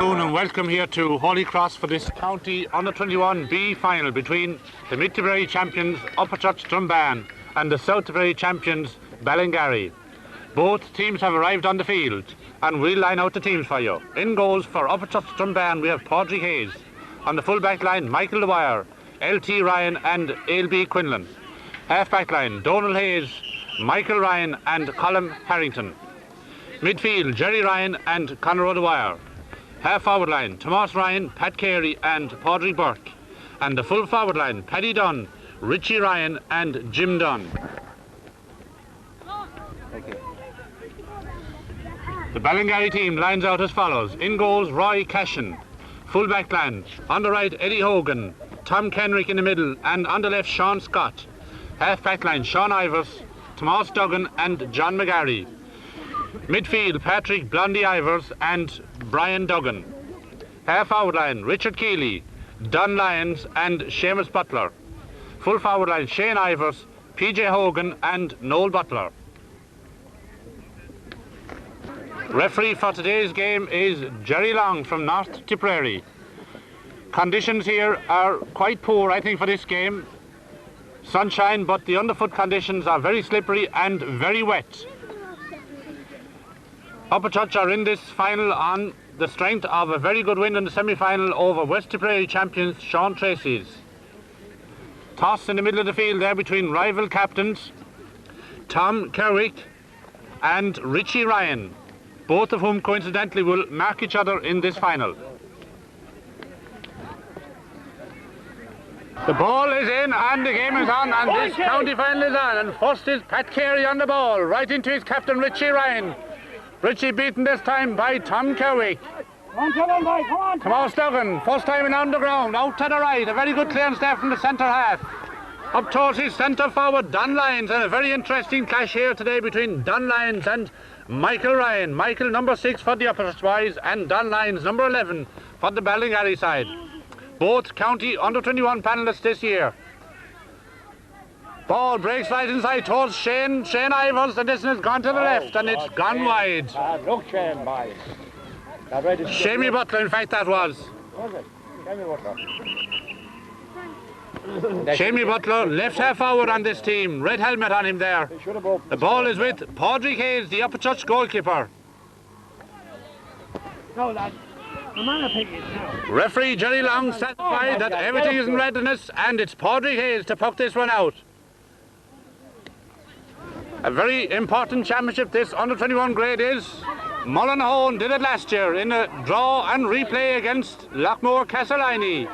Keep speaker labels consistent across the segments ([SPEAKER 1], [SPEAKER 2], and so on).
[SPEAKER 1] And welcome here to Holy Cross for this county U21B final between the Mid-Tipperary champions Upperchurch Drombane and the South Tipperary champions Ballingarry. Both teams have arrived on the field and we'll line out the teams for you. In goals for Upperchurch Drombane we have Padraig Hayes. On the full back line Michael Dwyer, LT Ryan and ALB Quinlan. Half back line Donal Hayes, Michael Ryan and Colin Harrington. Midfield Jerry Ryan and Conor O'Dwyer. Half forward line Tomas Ryan, Pat Carey and Padraig Burke. And the full forward line Paddy Dunn, Richie Ryan and Jim Dunn. The Ballingarry team lines out as follows. In goals Roy Cashin. Full back line on the right Eddie Hogan, Tom Kenrick in the middle and on the left Sean Scott. Half back line Sean Ivers, Tomas Duggan and John McGarry. Midfield Patrick Blondie Ivers and Brian Duggan. Half forward line Richard Keeley, Don Lyons and Seamus Butler. Full forward line Shane Ivers, PJ Hogan and Noel Butler. Referee for today's game is Jerry Long from North Tipperary. Conditions here are quite poor, I think, for this game. Sunshine, but the underfoot conditions are very slippery and very wet. Upperchurch are in this final on the strength of a very good win in the semi-final over West Tipperary champions Sean Tracy's. Toss in the middle of the field there between rival captains Tom Kerwick and Richie Ryan, both of whom coincidentally will mark each other in this final. The ball is in and the game is on and this county final is on, and first is Pat Carey on the ball, right into his captain Richie Ryan. Richie beaten this time by Tom Kerwick. Tomas Duggan, first time in on the ground, out to the right, a very good clearance there from the centre half. Up towards his centre forward Don Lyons, and a very interesting clash here today between Don Lyons and Michael Ryan. Michael number 6 for the Upperchurch boys and Don Lyons number 11 for the Ballingarry side. Both county under-21 panellists this year. Ball breaks right inside towards Shane Ivers, and this has gone to the left and it's gone wide.
[SPEAKER 2] Look, Shane, boys.
[SPEAKER 1] Shamey Butler, in fact, that was. Shamey Butler, left half forward on this team, red helmet on him there. The ball is with Padraig Hayes, the Upperchurch goalkeeper.
[SPEAKER 2] No, lad.
[SPEAKER 1] Referee Jerry Long satisfied that everything is in readiness and it's Padraig Hayes to puck this one out. A very important championship this under-21 grade is. Mullinahone did it last year in a draw and replay against Lockmore Castleiney.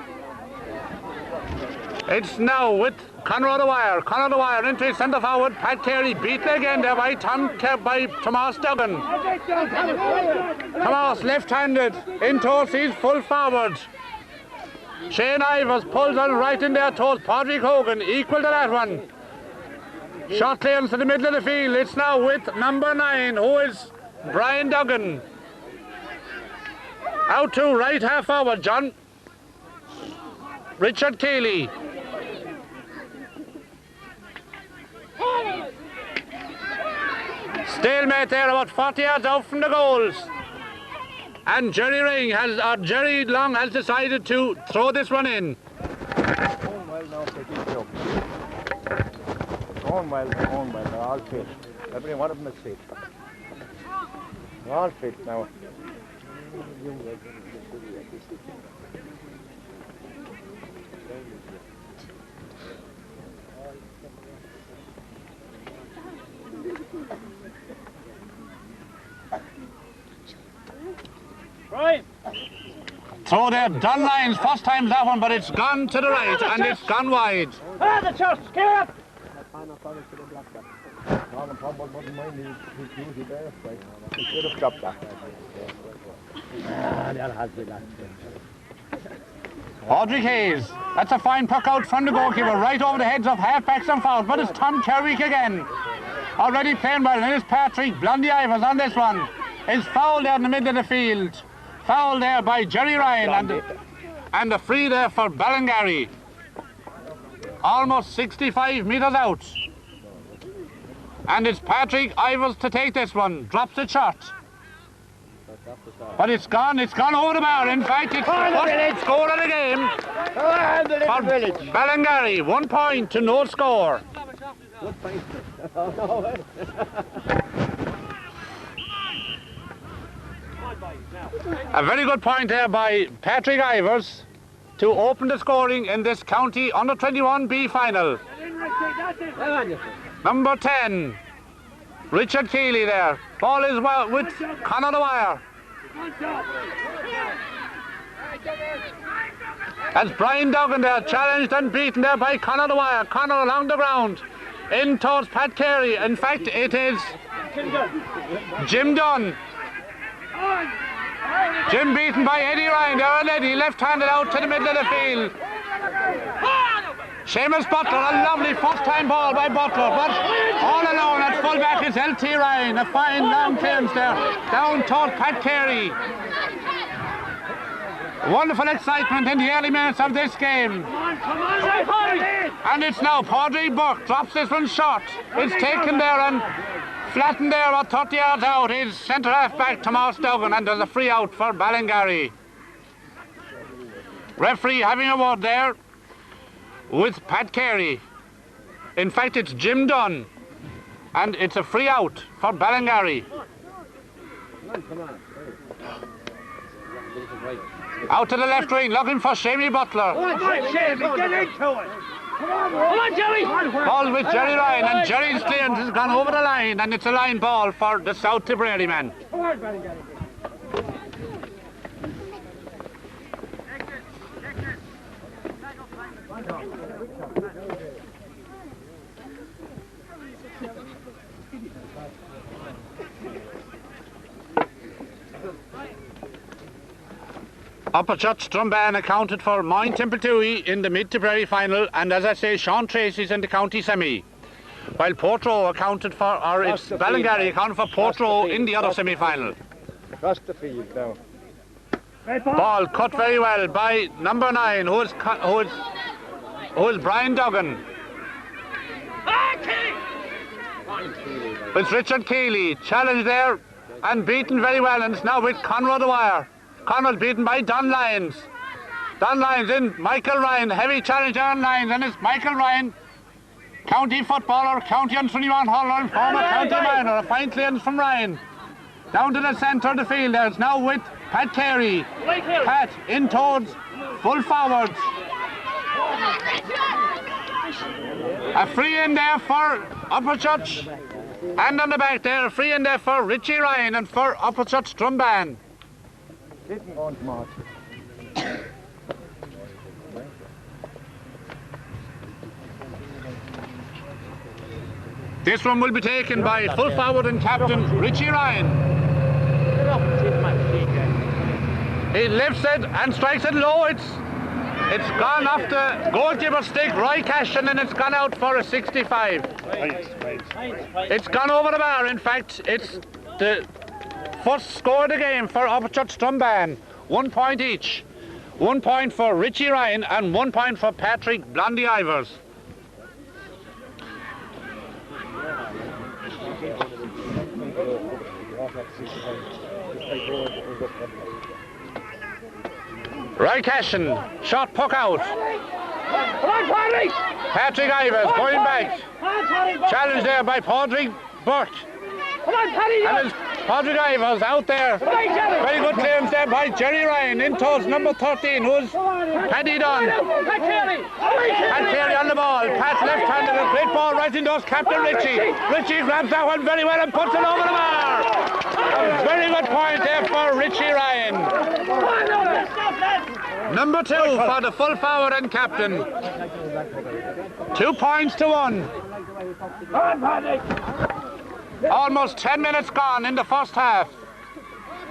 [SPEAKER 1] It's now with Conor O'Dwyer. Conor O'Dwyer into his centre forward. Pat Carey beaten again there by Tomas Duggan. Tomas left-handed in towards his full forward. Shane Ivers pulls on right in there towards Padraig Hogan, equal to that one. Shot clearance to the middle of the field. It's now with number 9, who is Brian Duggan. Out to right half forward, John. Richard Keeley. Stalemate there, about 40 yards out from the goals. And Jerry Long has decided to throw this one in.
[SPEAKER 2] Going well, they're all fit. Every one of them is fit. They're all fit now. Right.
[SPEAKER 1] Throw there, Don Lyons, first time that one, but it's gone to the right and it's gone wide.
[SPEAKER 2] Ah, the chest, clear up!
[SPEAKER 1] Padraig Hayes, that's a fine puck out from the goalkeeper, right over the heads of half-backs and fouls, but it's Tom Kerwick again. Already playing well, and it's Patrick Blondie Ivers on this one. It's foul there in the middle of the field. Foul there by Jerry Ryan, and a free there for Ballingarry. Almost 65 metres out. And it's Patrick Ivers to take this one. Drops it short. But it's gone over the bar. In fact, it's the first score of the game. For Ballingarry, 1 point to no score. A very good point there by Patrick Ivers to open the scoring in this county under-21B final. Number 10, Richard Keeley there. Ball is well with Conor the Wire. That's Brian Duggan there, challenged and beaten there by Conor the Wire. Conor along the ground, in towards Pat Carey. In fact, it is Jim Dunn. Jim beaten by Eddie Ryan there, and Eddie left-handed out to the middle of the field. Seamus Butler, a lovely first-time ball by Butler, but all alone at full-back is LT Ryan. A fine long clearance there, down towards Pat Carey. Wonderful excitement in the early minutes of this game. And it's now Padraig Burke drops this one short. It's taken there and flattened there about 30 yards out. His centre half back Tomas Duggan, and there's a free out for Ballingarry. Referee having a word there with Pat Carey. In fact, it's Jim Dunn, and it's a free out for Ballingarry. Out to the left wing, looking for Shamey Butler.
[SPEAKER 3] Come on, Shamey, get into it. Come on, Jerry.
[SPEAKER 1] Ball with Jerry Ryan, and Jerry's clearance has gone over the line, and it's a line ball for the South Tipperary man.
[SPEAKER 3] Come on, Ballingarry.
[SPEAKER 1] Upperchurch Drombane accounted for Moyne Templetoe in the Mid-Tipperary final, and as I say, Sean Tracy's in the county semi. While Portroe accounted for, or it's Ballingarry accounted for Portroe in the other semi-final.
[SPEAKER 2] Across the field now.
[SPEAKER 1] Ball cut very well by number 9, who is Brian Duggan. It's Richard Keeley, challenged there and beaten very well, and it's now with Conor the Wire. Conor beaten by Don Lyons. Don Lyons in, Michael Ryan, heavy challenge on Lyons, and it's Michael Ryan, county footballer, county under-21 hurler, and former county minor. A fine clearance from Ryan. Down to the centre of the field there, it's now with Pat Carey. Pat in towards full forwards. A free in there for Upperchurch, and on the back there, a free in there for Richie Ryan and for Upperchurch Drombane. This one will be taken by full forward and captain Richie Ryan. He lifts it and strikes it low. It's gone off the goalkeeper's stick, Roy Cashin, and it's gone out for a 65. It's gone over the bar. In fact, it's the first score of the game for Upperchurch Drombane. 1 point each. 1 point for Richie Ryan and 1 point for Patrick Blondie Ivers. Roy Cashin, shot puck out. Patrick Ivers going back. Challenge there by Padraig Burke. And it's Padraig Ivers out there. Very good clearance there by Jerry Ryan in towards number 13, who's Paddy Dunn. Pat Carey on the ball. Pat left-handed, a great ball right in towards Captain Richie. Richie grabs that one very well and puts it over the bar. A very good point there for Richie Ryan. Number 2 for the full forward and captain. 2 points to 1. Almost 10 minutes gone in the first half.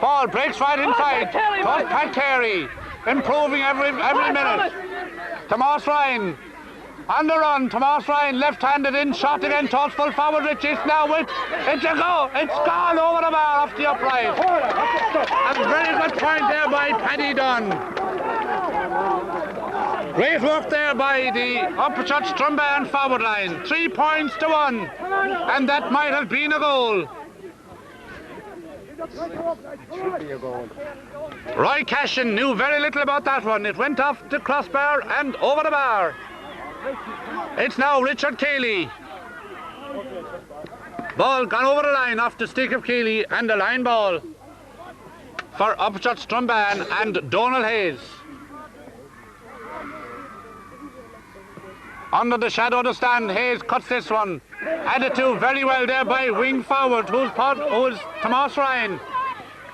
[SPEAKER 1] Ball breaks right inside towards Pat Carey, improving every minute. Tomas Ryan on the run. Tomas Ryan left-handed in, shot again towards full forward. Richie is now with. It's a go. It's gone over the bar off the upright. A very good point there by Paddy Dunn. Great work there by the Upperchurch Drombane forward line. 3 points to 1, and that might have been a goal.
[SPEAKER 2] Should be a goal.
[SPEAKER 1] Roy Cashin knew very little about that one. It went off the crossbar and over the bar. It's now Richard Keeley. Ball gone over the line off the stick of Keeley, and a line ball for Upperchurch Drombane and Donal Hayes. Under the shadow of the stand, Hayes cuts this one. Added to very well there by wing forward, who's Tomas Ryan.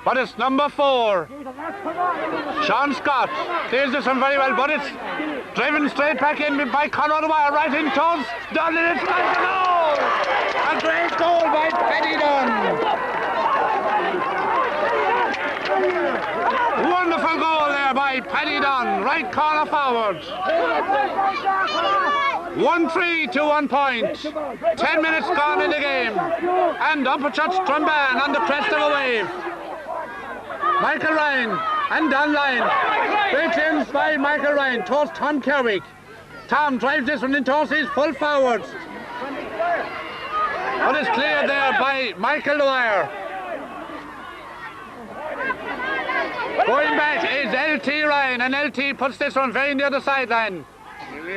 [SPEAKER 1] But it's number 4. Sean Scott clears this one very well, but it's driven straight back in by Conrad Wire, right in toes. Done, and it's got the goal! A great goal by Paddy Dunn. Wonderful goal there by Paddy Dunn, right corner forward. 1-3 to 1 point. 10 minutes gone in the game. And Upperchurch Drombane on the crest of a wave. Michael Ryan and Don Lyon. Great clearance by Michael Ryan towards Tom Kerwick. Tom drives this one in towards his full forwards. But it's cleared there by Michael Dwyer. Going back is LT Ryan, and LT puts this one very near the sideline.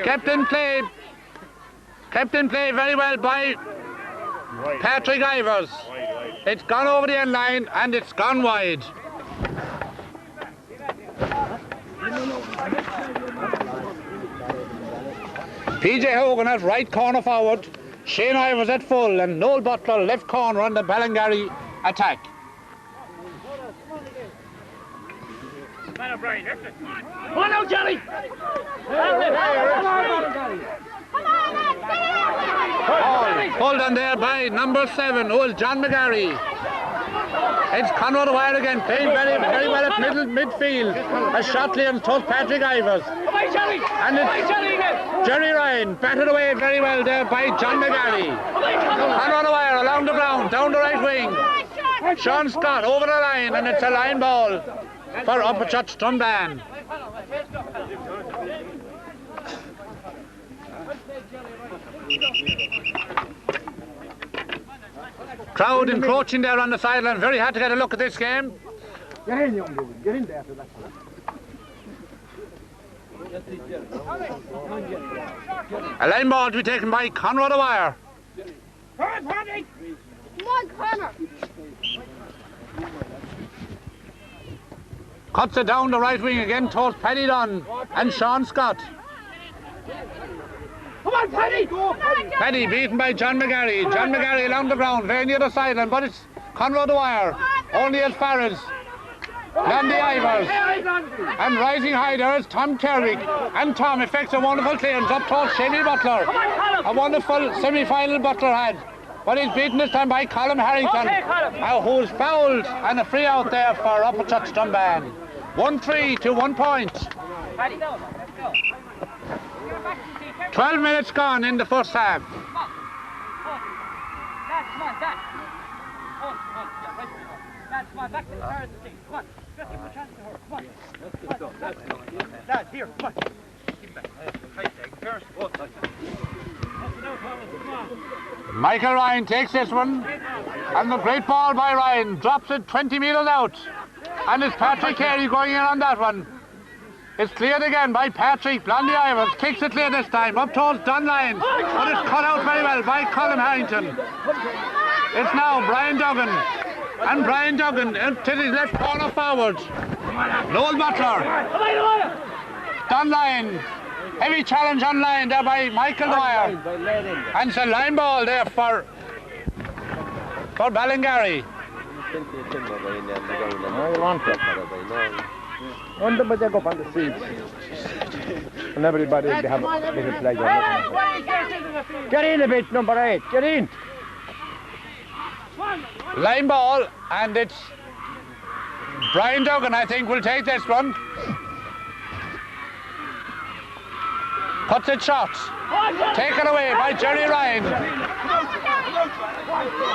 [SPEAKER 1] Kept in play very well by Patrick Ivers. It's gone over the end line and it's gone wide. PJ Hogan at right corner forward, Shane Ivers at full, and Noel Butler left corner on the Ballingarry attack.
[SPEAKER 3] Come on now, Johnny!
[SPEAKER 1] Pulled on there by number 7, who is John McGarry. It's Conrad Wire again, playing very well at midfield. A shot clearance towards Patrick Ivers. And it's Jerry Ryan, batted away very well there by John McGarry. Conrad Wire along the ground, down the right wing. Sean Scott over the line, and it's a line ball for Upperchurch Drombane. Crowd encroaching there on the sideline. Very hard to get a look at this game.
[SPEAKER 2] Get in, young dude. Get in there after that.
[SPEAKER 1] A line ball to be taken by Conrad Wire.
[SPEAKER 3] Come on, Connor!
[SPEAKER 1] Cuts it down the right wing again towards Paddy Dunn and Sean Scott.
[SPEAKER 3] Come on, Paddy!
[SPEAKER 1] Paddy beaten by John McGarry. John McGarry along the ground, very near the sideline, but it's Conrad Wire. Only as far as Landy Ivers. And rising high there is Tom Kerwick. And Tom effects a wonderful clearance up towards Shane Butler. A wonderful semi-final Butler had. But he's beaten this time by Colin Harrington, who's fouled, and a free out there for Upperchurch Drombane. 1-3 to 1 point. 12 minutes gone in the first half. Michael Ryan takes this one, and the great ball by Ryan drops it 20 metres out, and it's Patrick Carey going in on that one. It's cleared again by Patrick. Blondie Ivers kicks it clear this time up towards Don Lyon, but it's cut out very well by Colin Harrington. It's now Brian Duggan, and Brian Duggan to his left corner forward. Noel Butler, Don Lyon. Heavy challenge on line there by Michael Dwyer. And it's a line ball there for Ballingarry.
[SPEAKER 2] Under but they go up on the seats. And everybody they have a little flag. Get in a bit, number 8. Get in.
[SPEAKER 1] Line ball, and it's Brian Duggan, I think, will take this one. Cuts it shot. Taken away by Jerry Ryan.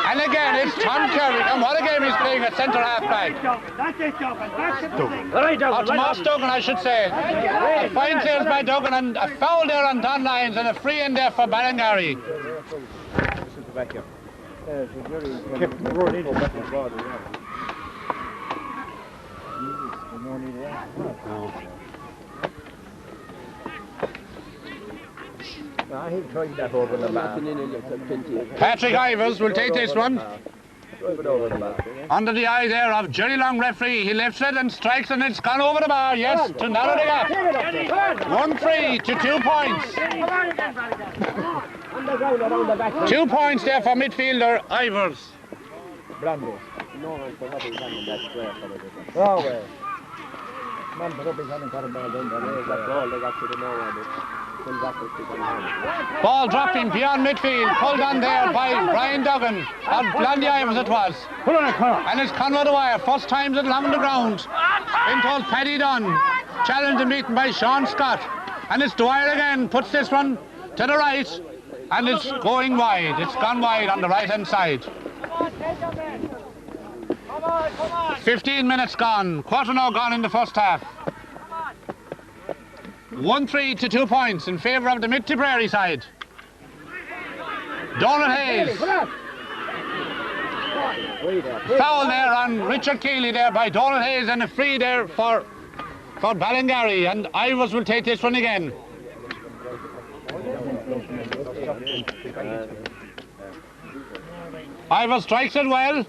[SPEAKER 1] And again, it's Tom Kerwick. And what a game he's playing at centre half back. Tomas Duggan, I should say. A fine clearance by Duggan, and a foul there on Don Lyons, and a free in there for Ballingarry. Patrick Ivers will take this one. Under the eye there of Jerry Long, referee. He lifts it and strikes, and it's gone over the bar. Yes, to narrow the gap. 1-3 to 2 points. 2 points there for midfielder Ivers. Ball dropping beyond midfield, pulled on there by Brian Duggan, or Blandy Ivers it was. And it's Conrad Dwyer, first time it's along the ground. In towards Paddy Dunn, challenged and beaten by Sean Scott. And it's Dwyer again, puts this one to the right, and it's going wide. It's gone wide on the right hand side. 15 minutes gone, quarter now gone in the first half. 1-3 to 2 points in favour of the Mid-Tipperary side. Donald Hayes. Foul there on Richard Keeley there by Donald Hayes, and a free there for Ballingarry, and Ivers will take this one again. Ivers strikes it well,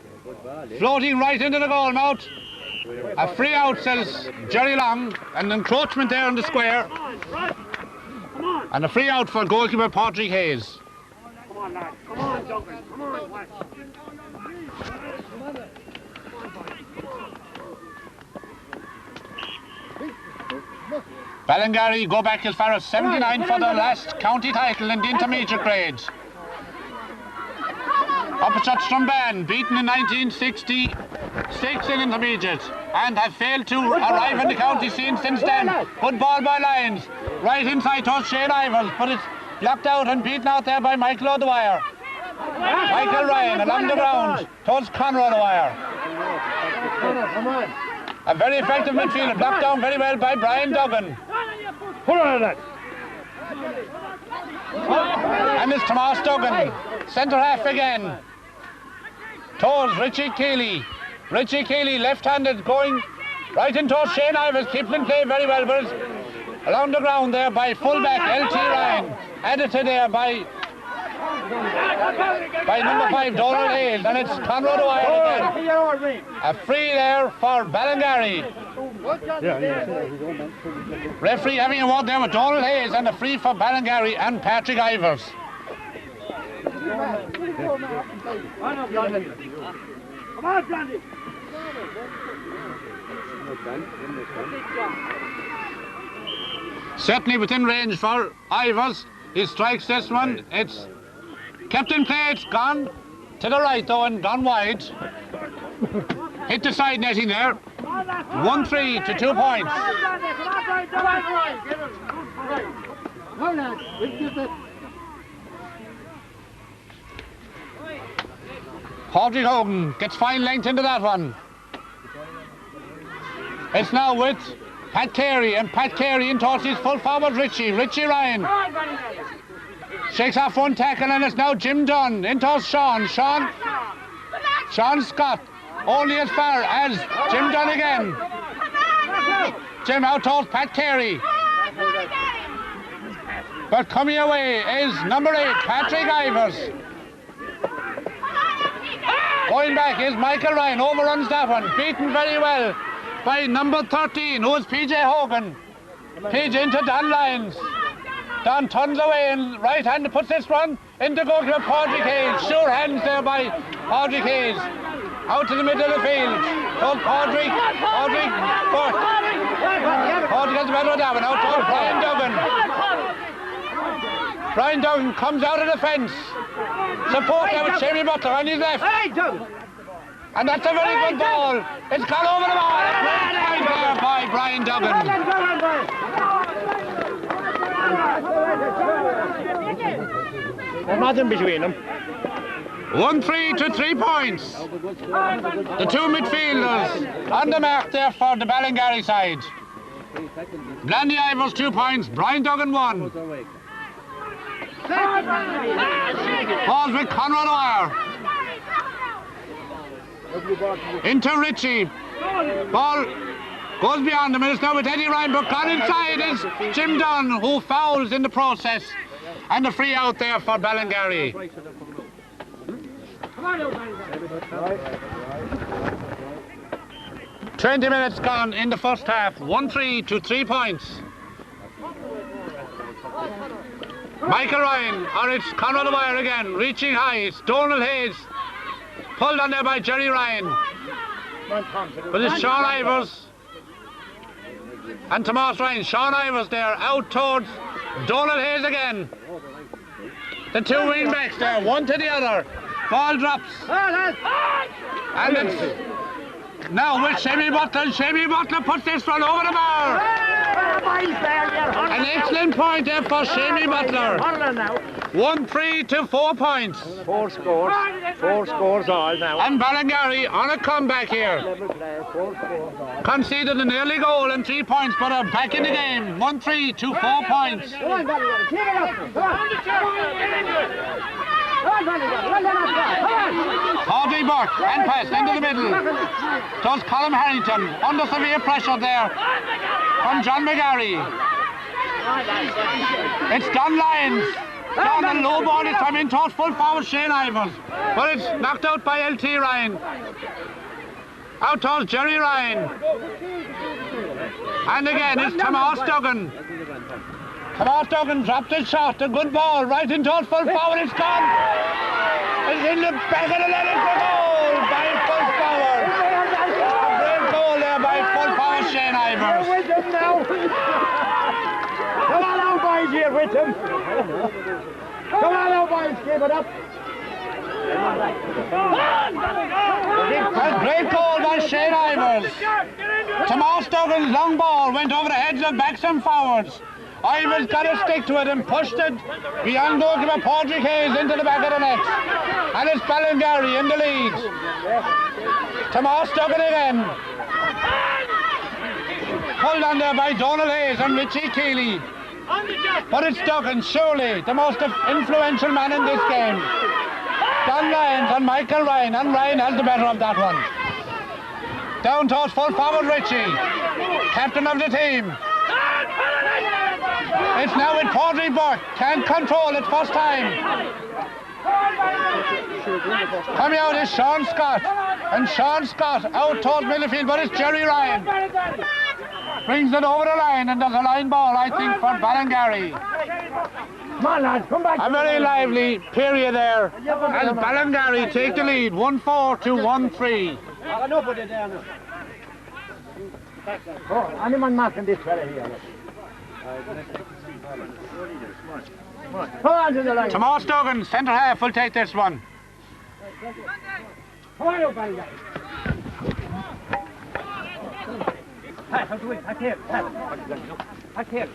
[SPEAKER 1] floating right into the goal mouth. A free out, says Jerry Long, an encroachment there in the square. And a free out for goalkeeper Patrick Hayes.
[SPEAKER 3] Come on, lad. Come on, Duncan. Come on, watch.
[SPEAKER 1] Ballingarry go back as far as 79 for the last county title in the intermediate grade. Upperchurch Drombane, beaten in 1966 in intermediate, and have failed to arrive in the county scene since then. Good ball by Lyons, right inside towards Shane Ivers, but it's blocked out and beaten out there by Michael O'Dwyer. Michael Ryan along the ground towards Conrad O'Dwyer. A very effective midfielder, blocked down very well by Brian Duggan. And it's Tomas Duggan, centre half again. Towards Richie Keeley. Richie Keeley, left-handed, going right in towards Shane Ivers. Kipling play very well, but it's along the ground there by fullback L.T. Ryan. Edited there by number 5, Donald Hayes, and it's Conrad O'Dwyer again. A free there for Ballingarry. Referee having a word there with Donald Hayes, and a free for Ballingarry and Patrick Ivers.
[SPEAKER 3] Come on, Brandy.
[SPEAKER 1] Certainly within range for Ivers. He strikes this one. It's kept in play. It's gone to the right though and gone wide. Hit the side netting there. 1-3 to 2 points. Patrick Hogan gets fine length into that one. It's now with Pat Carey, and Pat Carey in towards his full forward Richie Ryan. Shakes off one tackle, and it's now Jim Dunn in towards Sean Scott, only as far as Jim Dunn again. Jim out towards Pat Carey. But coming away is number 8, Patrick Ivers. Going back is Michael Ryan, overruns that one, beaten very well by number 13, who is PJ Hogan. PJ into Don Lyons. Don turns away and right hand puts this one into goalkeeper Patrick Hayes. Sure hands there by Patrick Hayes. Out to the middle of the field. Told Patrick first. Patrick has the better of that one. Out towards Brian Duggan. Brian Duggan comes out of the fence. Support there with Jamie Butler on his left. And that's a very good ball. It's gone over the ball. Right there by Brian Duggan.
[SPEAKER 2] There's nothing between them.
[SPEAKER 1] 1-3 to 3 points. The two midfielders on the mark there for the Ballingarry side. Blandy Ivers 2 points, Brian Duggan 1. Balls with Conrad O'Dwyer. Into Richie. Ball Goes beyond him, and it's now with Eddie Ryan, but gone inside is Jim Dunn, who fouls in the process. And a free out there for Ballingarry. 20 minutes gone in the first half. 1-3 to 3 points. Michael Ryan, or it's Conrad O'Wire again, reaching high. It's Donald Hayes. Pulled on there by Jerry Ryan. But it's Sean Ivers and Tomas Ryan. Sean Ivers there, out towards Donald Hayes again. The two wing backs there, one to the other. Ball drops. And it's now with Shamie Butler. Shamie Butler puts this one over the bar. An excellent point there for Shamie Butler. 1-3 to 4 points.
[SPEAKER 2] Four scores all now.
[SPEAKER 1] And Ballingarry on a comeback here. Conceded an early goal and 3 points, but are back in the game. 1-3 to 4 points. Audrey Burke and pass into the middle. Does Colin Harrington under severe pressure there from John McGarry. It's Don Lyons. Down the low ball this time in towards full forward Shane Ivers. But it's knocked out by LT Ryan. Out towards Jerry Ryan. And again it's Tomas Duggan. Tomas Duggan dropped his shot. A good ball right in towards full forward. It's gone. It's in the back of the net. It's a goal by full forward. A great goal there by full forward Shane Ivers.
[SPEAKER 2] With him now. Come on now, boys, here with him. Come on now, boys, keep it up.
[SPEAKER 1] A great goal by Shane Ivers. Tomas Duggan's long ball went over the heads of backs and forwards. Ivers got a stick to it and pushed it beyond goalkeeper Padraig Hayes into the back of the net. And it's Ballingarry in the lead. Tomas Duggan again. Pulled on there by Donald Hayes and Richie Keeley. But it's Duggan, surely the most influential man in this game. Don Lyons and Michael Ryan, and Ryan has the better of that one. Down towards full forward Richie, captain of the team. It's now with Padraig Burke, can't control it first time. Coming out is Sean Scott, and Sean Scott out towards Middlefield, but it's Jerry Ryan. Brings it over the line, and there's a line ball, I think, for Ballingarry.
[SPEAKER 2] Come on, lads, come back.
[SPEAKER 1] A very lively period there, as Ballingarry take the lead, 1-4 to 1-3.
[SPEAKER 2] Oh, anyone marking this fella here? Come on to the line.
[SPEAKER 1] Tomas Duggan, centre half, will take this one.
[SPEAKER 2] Come on, you Ballingarry. Pass, how do it? Pass here. Pass here.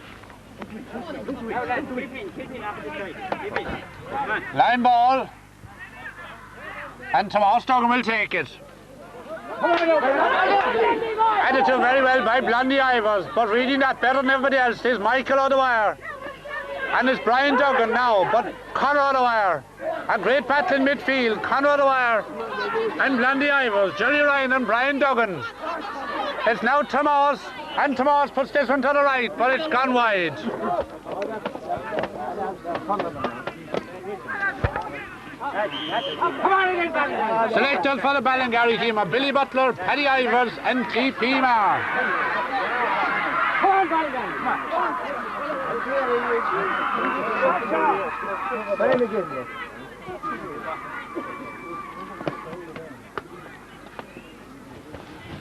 [SPEAKER 1] Line ball. And Tomas Duggan will take it. Added to very well by Blondie Ivers, but reading that better than everybody else is Michael O'Dwyer. And it's Brian Duggan now, but Conrad O'Dwyer. A great battle in midfield, Conrad O'Dwyer and Blondie Ivers, Jerry Ryan and Brian Duggan. It's now Tomas, and Tomas puts this one to the right, but it's gone wide. Selected for the Ballingarry team are Billy Butler, Paddy Ivers and T.P. Marr.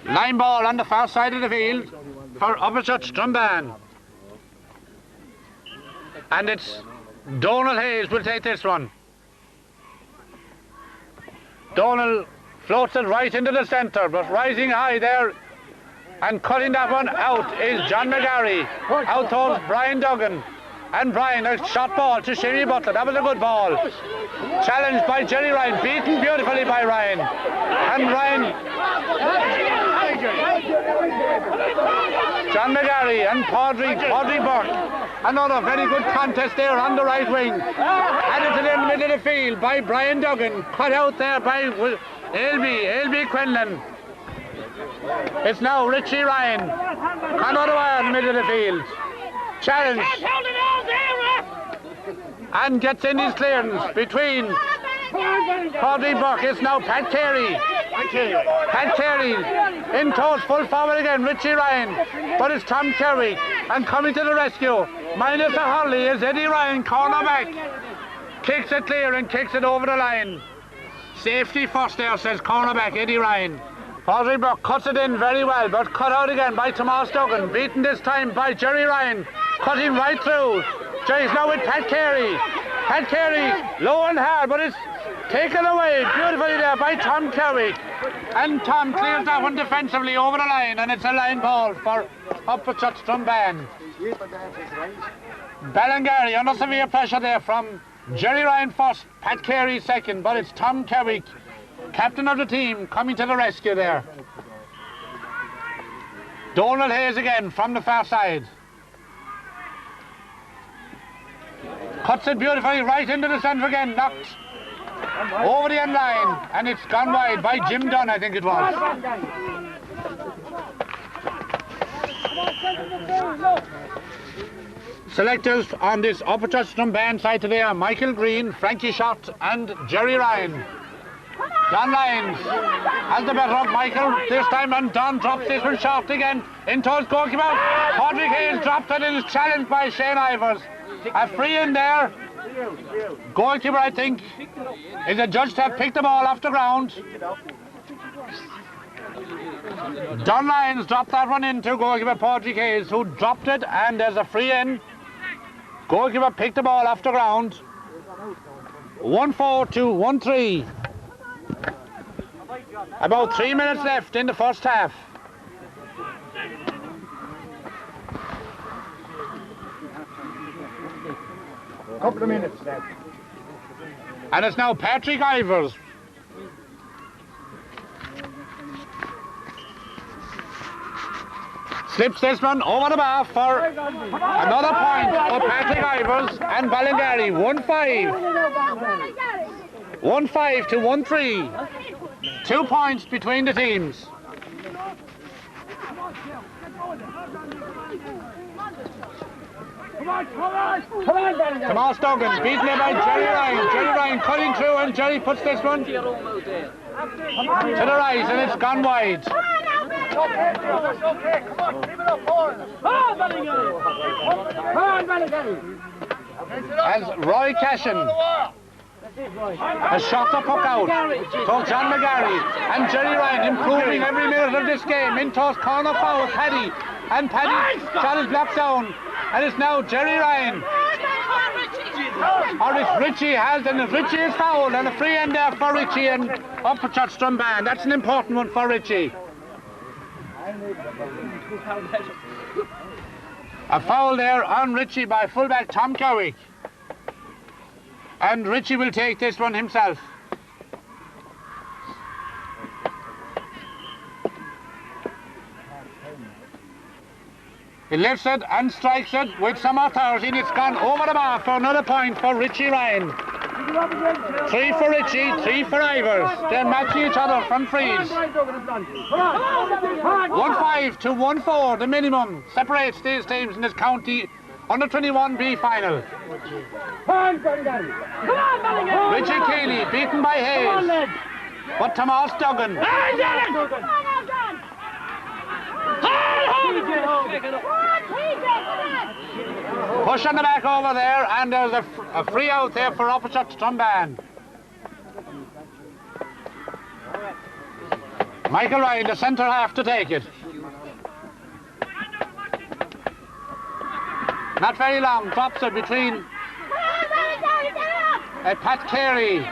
[SPEAKER 1] Line ball on the far side of the field for Upperchurch Drombane. And it's Donald Hayes will take this one. Donald floats it right into the centre, but rising high there and cutting that one out is John McGarry. Out towards Brian Duggan. And Brian, a shot ball to Shamie Butler. That was a good ball. Challenged by Jerry Ryan, beaten beautifully by Ryan. And Ryan, John McGarry and Padraig Burke. Another very good contest there on the right wing. Added to the middle of the field by Brian Duggan. Cut out there by Ailby Quinlan. It's now Richie Ryan. Come out of wire in the middle of the field. Challenge. And gets in his clearance between Padraig Buck. It's now Pat Carey. Pat Carey in toes, full forward again, Richie Ryan. But it's Tom Kerry. And coming to the rescue, minus a Hurley, is Eddie Ryan, cornerback. Kicks it clear and kicks it over the line. Safety first there, says cornerback Eddie Ryan. Padraig Buck cuts it in very well, but cut out again by Tomas Duggan. Beaten this time by Jerry Ryan. Cutting right through. Jerry's now with Pat Carey. Pat Carey, low and hard, but it's taken away beautifully there by Tom Kerry. And Tom clears that one defensively over the line, and it's a line ball for Upperchurch Drombane. Ballingarry under severe pressure there from Jerry Ryan first, Pat Carey second, but it's Tom Kerry, captain of the team, coming to the rescue there. Donald Hayes again from the far side. Cuts it beautifully right into the centre again, knocked over the end line, and it's gone wide by Jim Dunn, I think it was. Selectors on this Upperchurch Drombane side today are Michael Green, Frankie Schott and Jerry Ryan. Don Lyons has the better of Michael this time, and Don drops this one short again into his goalkeeper. Padraig Hayes dropped it and is challenged by Shane Ivers. A free in there. Goalkeeper, I think, is adjudged to have picked the ball off the ground. Don Lyons dropped that one into goalkeeper Padraig Hayes, who dropped it, and there's a free in. Goalkeeper picked the ball off the ground. 1-4 to 1-3. About 3 minutes left in the first half.
[SPEAKER 2] Couple of minutes left.
[SPEAKER 1] And it's now Patrick Ivers. Slips this one over the bar for another point for Patrick Ivers and Ballingarry. 1-5. 1-5 to 1-3. 2 points between the teams. Tomas Duggan beaten there by Jerry Ryan. Jerry Ryan cutting through, and Jerry puts this one to the right, and it's gone wide. As Roy Cashin has shot the puck out to John McGarry, and Jerry Ryan improving every minute of this game. In toss corner foul, Paddy, and Paddy shot is blocked down, and it's now Jerry Ryan. Or it's Richie has, and Richie is fouled, and a free end there for Richie and Upperchurch Drombane. That's an important one for Richie. A foul there on Richie by fullback Tom Cowick. And Richie will take this one himself. He lifts it and strikes it with some authority, and it's gone over the bar for another point for Richie Ryan. 3 for Richie, 3 for Ivers. They're matching each other from frees. 1-5 to 1-4, the minimum, separates these teams in this county under 21B final. Richie Keeley beaten by Hayes, but Tomas Duggan. Push on the back over there, and there's a free out there for Upperchurch Drombane. Michael Ryan, the centre half, to take it. Not very long, drops it between Pat Carey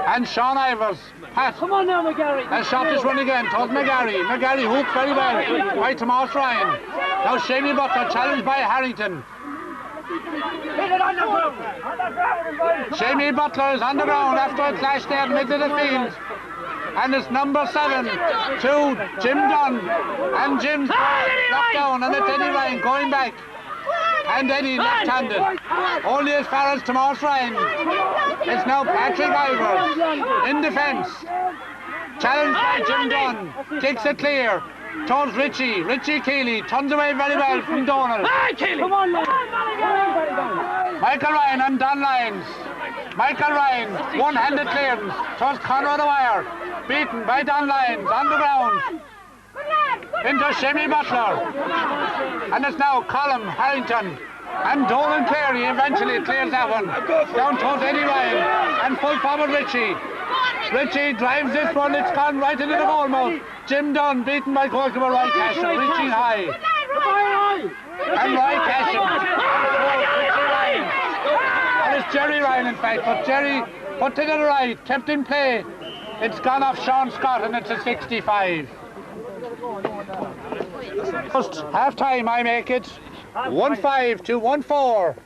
[SPEAKER 1] and Sean Ivers. Pat. Come on now, McGarry. And shot this one again towards McGarry. McGarry hooked very well by Tomas Ryan. Now Shamey Butler challenged by Harrington. Shamey Butler is on the ground after a clash there in the middle of the field. And it's number 7 to Jim Dunn. And Jim's knocked down, and it's Eddie Ryan going back. And Eddie left-handed, only as far as Tomas Ryan. It's now Patrick Ivers in defence. Challenged by Jim Dunn. Kicks it clear. Towards Richie. Richie Keeley turns away very well from Donald.
[SPEAKER 3] Come on, lad.
[SPEAKER 1] Michael Ryan on Don Lyons. Michael Ryan, one-handed clearance towards Conrad O'Wire. Beaten by Don Lyons on the ground. Into Shemmy Butler. And it's now Colm Harrington. And Donald Cleary eventually clears that one. Down towards Eddie Ryan. And full forward Richie. Richie drives this one, it's gone right into the goal mouth. Jim Dunn beaten by goalkeeper Roy Cashin, reaching high. And Roy Cashin. And it's Jerry Ryan in fact, but Jerry put it to the right, kept in play. It's gone off Sean Scott and it's a 65. Just half time I make it. 1-5 to 1-4.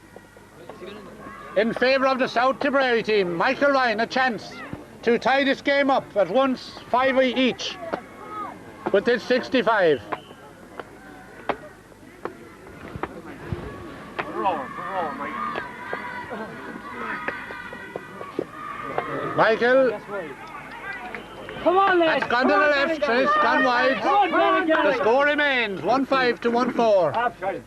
[SPEAKER 1] In favour of the South Tipperary team. Michael Ryan a chance to tie this game up at once 5 each with this 65. Michael,
[SPEAKER 3] Come on, lad.
[SPEAKER 1] that's gone to the left, so it's gone wide. The score remains 1-5 to 1-4.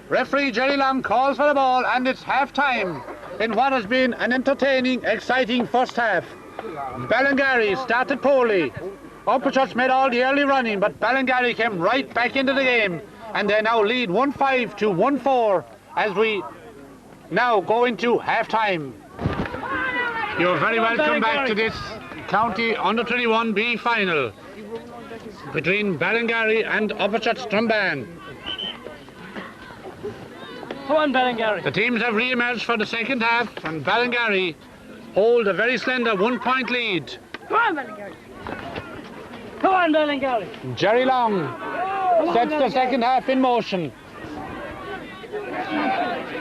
[SPEAKER 1] Referee Jerry Long calls for the ball and it's half time in what has been an entertaining, exciting first half. Ballingarry started poorly. Upperchurch made all the early running, but Ballingarry came right back into the game and they now lead 1-5 to 1-4 as we now go into half time. You're very welcome back to this County Under-21B final between Ballingarry and Upperchurch Drombane.
[SPEAKER 3] Come on, Ballingarry.
[SPEAKER 1] The teams have re-emerged for the second half and Ballingarry hold a very slender 1-point lead.
[SPEAKER 3] Come on, Ballingarry. Come on, Ballingarry.
[SPEAKER 1] Jerry Long sets the second half in motion.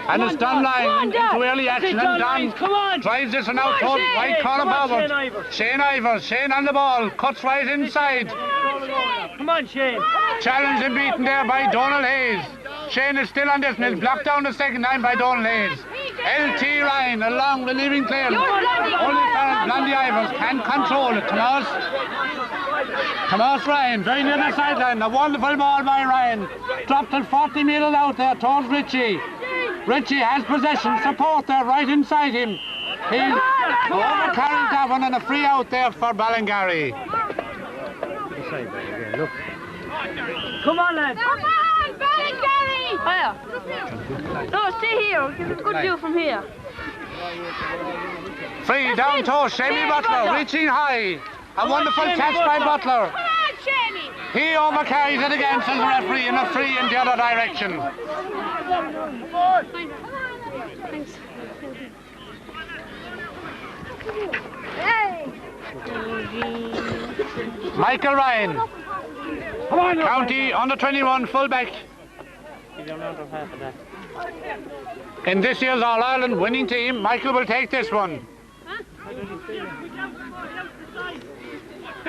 [SPEAKER 1] And it's Don Lyons into early action and Don drives this one out towards right corner forward. Shane Ivers, Shane on the ball, cuts right inside.
[SPEAKER 3] Come on, Shane.
[SPEAKER 1] Challenged and beaten there by Donald Hayes. Shane is still on this and is blocked down the second time by Donald Hayes. LT Ryan along relieving clearance. Only Blondie Ivers can control it. Thomas Ryan very near the sideline. A wonderful ball by Ryan. Dropped it 40 metres out there towards Richie. Richie has possession, support there right inside him. He's overcarried that one and a free out there for Ballingarry.
[SPEAKER 3] Come on, lad.
[SPEAKER 4] Come on, Ballingarry! Where? No, stay here. Give it a good view from here.
[SPEAKER 1] Free down to Shemmy Butler, reaching high. A wonderful catch by Butler.
[SPEAKER 4] Come on, Shemmy!
[SPEAKER 1] He overcarries it again, says the referee, in a free in the other direction.
[SPEAKER 4] Hey!
[SPEAKER 1] Michael Ryan, County Under-21 fullback. In this year's All-Ireland winning team, Michael will take this one.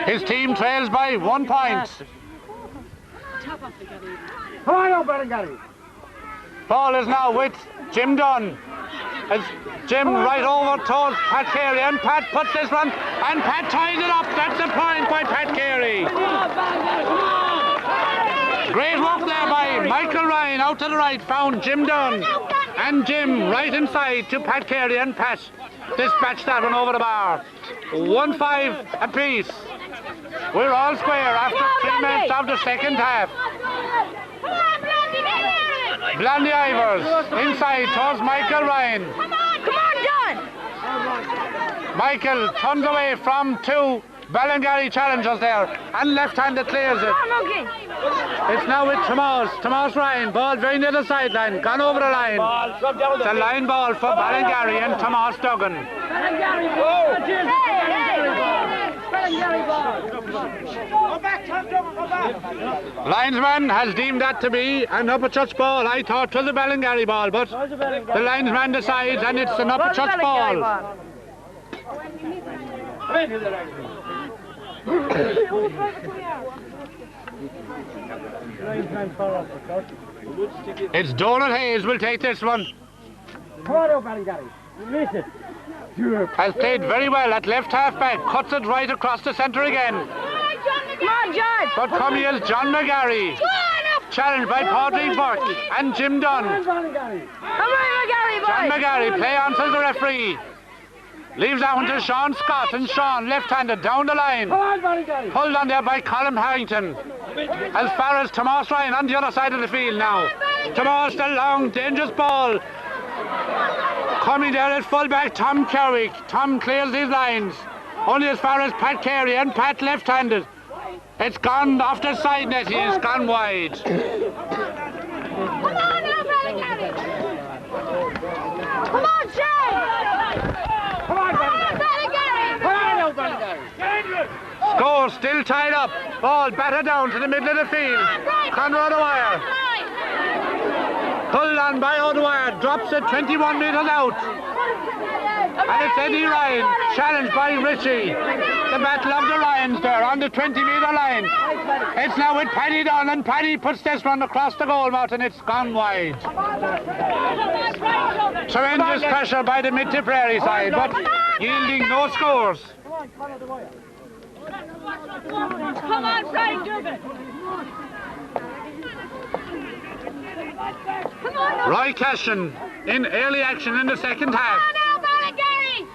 [SPEAKER 1] His team trails by 1 point.
[SPEAKER 2] Come on, Ballingarry.
[SPEAKER 1] Paul is now with Jim Dunn. It's Jim right over towards Pat Carey, and Pat puts this one, and Pat ties it up. That's a point by Pat Carey. Great work there by Michael Ryan, out to the right, found Jim Dunn. And Jim right inside to Pat Carey, and Pat dispatched that one over the bar. 1-5 apiece. We're all square after 3 minutes of the second half. Blondie Ivers inside towards Michael Ryan.
[SPEAKER 4] Come on, John!
[SPEAKER 1] Michael turns away from 2 Ballingarry challengers there and left-handed clears it. It's now with Thomas Ryan, ball very near the sideline, gone over the line. The line ball for Ballingarry and Thomas Duggan. Linesman has deemed that to be an Upperchurch ball. I thought it was a Ballingarry ball, but the linesman decides and it's an Upperchurch ball. It's Donald Hayes will take this one.
[SPEAKER 2] Come on, Ballingarry. You miss it.
[SPEAKER 1] Has played very well at left half-back. Cuts it right across the centre again.
[SPEAKER 4] Come on, John.
[SPEAKER 1] But come here is John McGarry. Challenged by Padraig Burke and Jim Dunn.
[SPEAKER 4] Come on, McGarry, boy.
[SPEAKER 1] John McGarry, play on, says the referee. Leaves that one to Sean Scott, and Sean, left-handed, down the line. Pulled on there by Colin Harrington. As far as Tomas Ryan on the other side of the field now. Tomas, the long, dangerous ball. Coming there at full-back, Tom Kerwick. Tom clears his lines. Only as far as Pat Carey, and Pat left-handed. It's gone off the side net, it's gone wide.
[SPEAKER 4] Come on now, Ballingarry. Come on, Shane. Come on, Ballingarry. Come on now, Ballingarry.
[SPEAKER 1] Score still tied up. Ball battered down to the middle of the field. Conrad O'Dwyer. Pulled on by O'Dwyer. Drops it 21 metres out. And it's Eddie Ryan, challenged by Richie. The battle of the Ryans there on the 20-metre line. It's now with Paddy Dunn, and Paddy puts this one across the goal mouth, and it's gone wide. Tremendous pressure by the Mid-Tipperary side, but yielding no scores.
[SPEAKER 4] Come on, Frank Duggan.
[SPEAKER 1] Roy Cashin in early action in the second half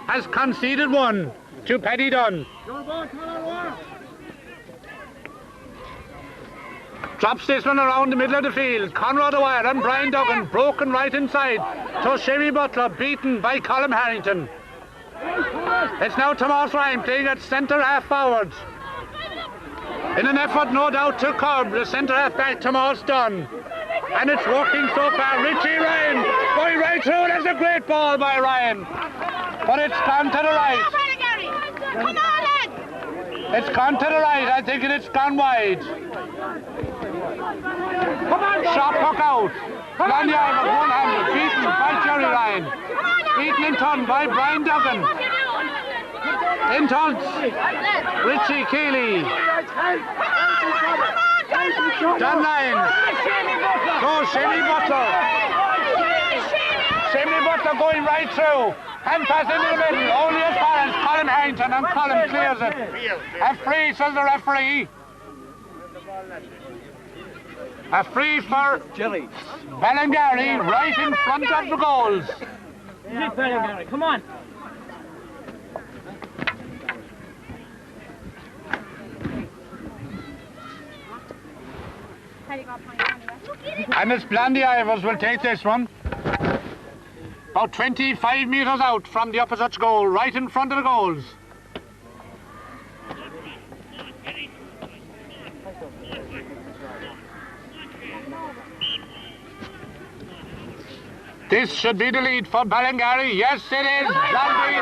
[SPEAKER 1] has conceded one to Paddy Dunn. Drops this one around the middle of the field. Conrad O'Dwyer and Brian Duggan broken right inside to Sherry Butler, beaten by Colin Harrington. It's now Tomas Ryan playing at centre half forward. In an effort, no doubt, to curb the centre half back Tomas Dunn. And it's working so far. Richie Ryan going right through. That's a great ball by Ryan. But it's gone to the right.
[SPEAKER 4] Come on, lad.
[SPEAKER 1] It's gone to the right. I think it's gone wide. Shot puck out. Ballingarry with one-handed, beaten by Jerry Ryan. Beaten in turn by Brian Duggan. In turn, Richie Keeley. Down line. Go Shimmy Butler. Shimmy Butler going right through. Hand pass into the middle. Only as far as Colin Harrington, and Colin clears it. A free, says the referee. A free for Ballingarry right in front of the goals.
[SPEAKER 3] Ballingarry, come on.
[SPEAKER 1] And it's Blandy Ivers will take this one. About 25 metres out from the Upperchurch goal, right in front of the goals. This should be the lead for Ballingarry. Yes, it is. Blandy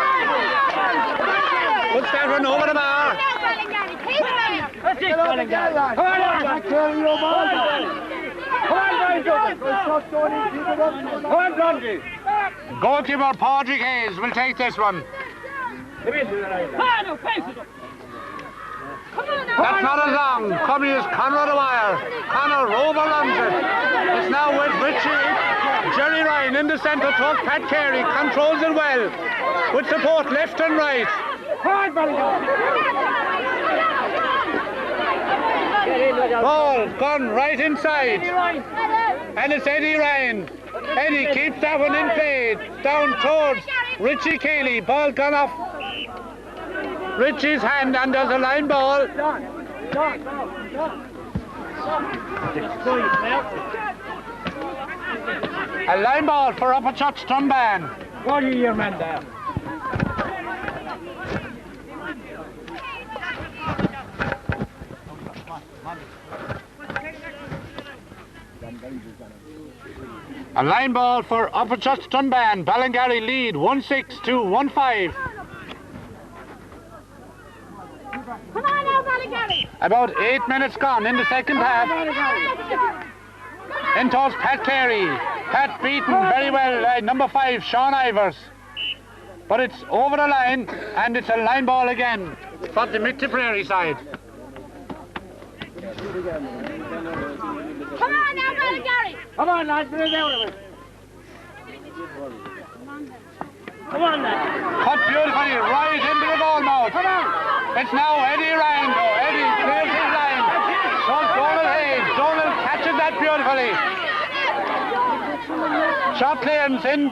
[SPEAKER 1] puts that one over the bar.
[SPEAKER 3] That's it, Ballingarry. Come on, Blondie.
[SPEAKER 1] Goalkeeper Padraig Hayes will take this one. That's not as long. Coming is Conrad O'Dwyer. Connor overruns it. It's now with Richie. Jerry Ryan in the centre towards Pat Carey. Controls it well. With support left and right. Ball gone right inside. And it's Eddie Ryan. Eddie keeps that one in play. Down towards Richie Keeley. Ball gone off Richie's hand, and there's a line ball. A line ball for Upperchurch Drombane.
[SPEAKER 3] What are your man there?
[SPEAKER 1] A line ball for Upperchurch Drombane. Ballingarry lead 1-6 to 1-5.
[SPEAKER 4] Come on now, Ballingarry.
[SPEAKER 1] About 8 minutes gone in the second half. In towards Pat Carey. Pat beaten very well by number 5, Sean Ivers. But it's over the line, and it's a line ball again for the Mid-Tipperary side.
[SPEAKER 4] Come on now, Ballingarry.
[SPEAKER 3] Come on, lads, bring it down a bit. Come on, lad.
[SPEAKER 1] Cut beautifully right into the goal mouth. It's now Eddie Ryan, though. Eddie clears his line. Towards Donald Hayes. Donald catches that beautifully. Shot clearance in.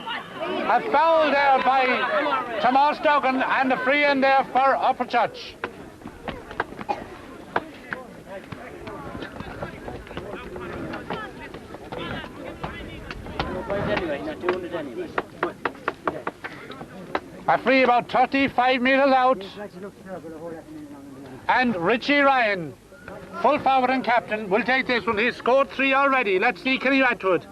[SPEAKER 1] A foul there by Tomas Duggan and a free in there for Upperchurch. A free about 35 metres out. And Richie Ryan, full forward and captain, will take this one. He's scored 3 already. Let's see, can he add to it?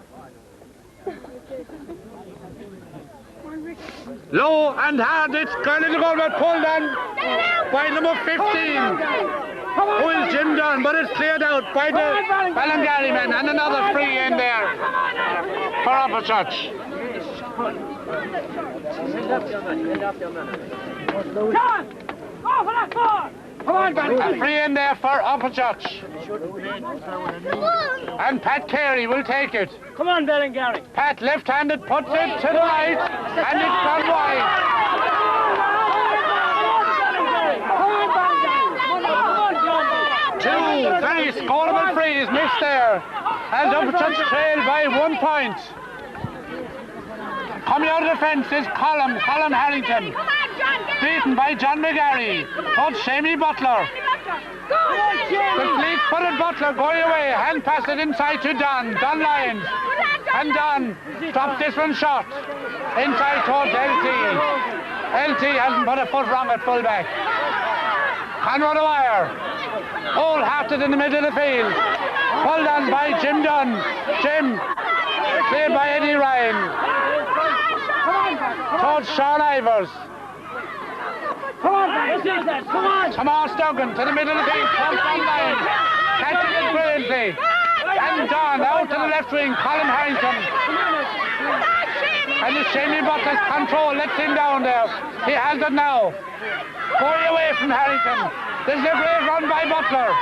[SPEAKER 1] Low and hard, it's gone into goal, but pulled on by number 15, who is Jim Dunn, but it's cleared out by the Ballingarry men, and another free in there for Upperchurch. A free in there for Upperchurch. And Pat Carey will take it.
[SPEAKER 3] Come on, Ballingarry.
[SPEAKER 1] Pat left-handed puts it to the right, and it's gone wide. Two very scoreable frees missed there, as Upperchurch trail by 1 point. Coming out of the fence is Colin Harrington, beaten by John McGarry. Towards Shamey Butler. The fleet-footed Butler going away, hand pass it inside to Don Lyons. And Don stops this one shot inside towards LT. LT hasn't put a foot wrong at fullback. Conrad O'Wire, whole-hearted in the middle of the field. Pulled on by Jim Dunn. Jim, cleared by Eddie Ryan. Towards Sean Ivers.
[SPEAKER 3] Come on, come on.
[SPEAKER 1] Tomas Duggan to the middle of the field. Comes on line. Catching it brilliantly. And Don out to the left wing. Colin Harrington. And the Shamey Butler's control lets him down there. He has it now. Going away from Harrington. This is a great run by Butler.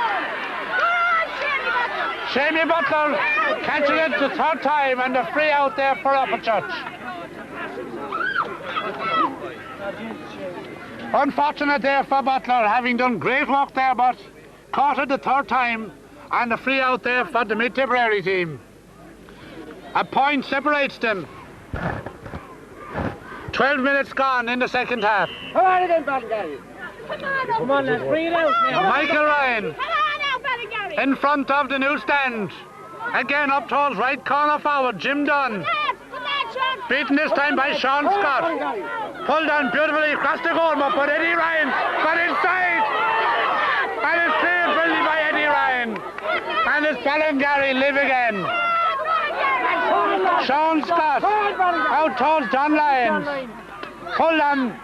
[SPEAKER 1] Shamey Butler catching it the 3rd time, and a free out there for Upperchurch. Unfortunate there for Butler, having done great work there, but caught it the 3rd time, and a free out there for the Mid-Tipperary team. A point separates them. 12 minutes gone in the 2nd half.
[SPEAKER 3] Come on again, Ballingarry. Come on, let's bring it out now.
[SPEAKER 1] Michael Ryan in front of the new stand. Again up towards right corner forward, Jim Dunn. Beaten this time by Sean Scott. Pulled on beautifully across the goal, but Eddie Ryan got inside. And it's cleared brilliantly by Eddie Ryan. And it's Ballingarry live again. Sean Scott out towards John Lyons. Pulled on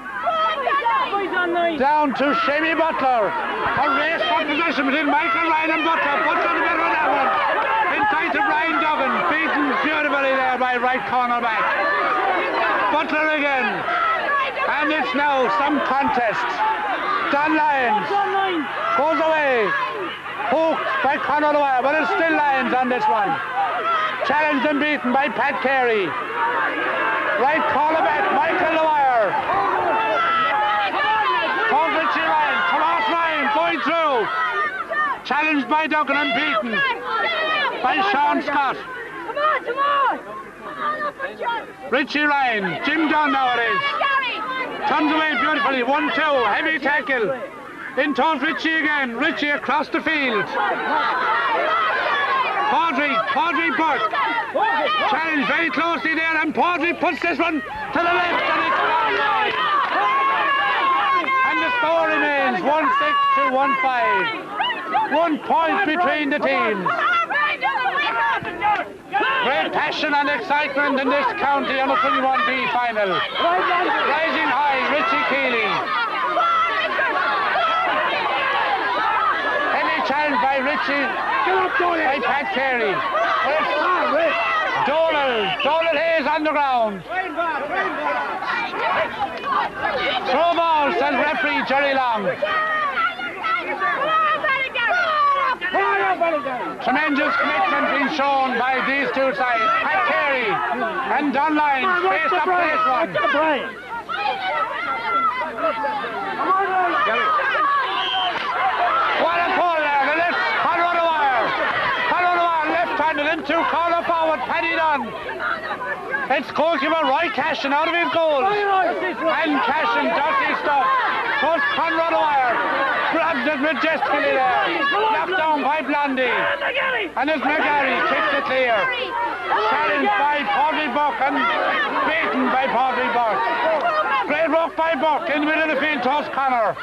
[SPEAKER 1] down to Shamey Butler. A race for possession between Michael Ryan and Butler. Butler the better on that one. Inside to Brian Duggan. Beaten beautifully there by right corner back. Butler again. And it's now some contest. Don Lyons goes away. Hooked by Conor O'Wire, but it's still Lyons on this one. Challenged and beaten by Pat Carey. Right corner back, Michael O'Wire. Towards Richie Ryan. Tomas Ryan going through. Challenged by Duggan and beaten by Sean Scott.
[SPEAKER 4] Come on.
[SPEAKER 1] Richie Ryan, Jim Dunn now it is. Turns away beautifully, 1-2, heavy tackle. In towards Richie again, Richie across the field. Paudry Burke. Challenged very closely there, and Paudry puts this one to the left, and it's gone right. And the score remains 1-6 to 1-5. 1 point between the teams. Great passion and excitement in this county on the 21B final. Rising high, Richie Keeley. Heavy challenge by Richie, by Pat Carey. Donald Hayes on the ground. Throw ball, says referee Jerry Long. Tremendous commitment being shown by these two sides. Pat Carey and Don Lyons face up to this one. What a pull there, the left, Conrad O'Wire. Conrad O'Wire left-handed into corner forward, Paddy Dunn. It's goalkeeper Roy Cashin out of his goals. And Cashin, dirty stuff. Goes Conrad O'Wire. Grabs it majestically there. Knocked down by Blondie. And as McGarry kicks it clear. Challenged by Padraig Buck and beaten by Padraig Buck. Great rock by Buck in the middle of the field towards Connor.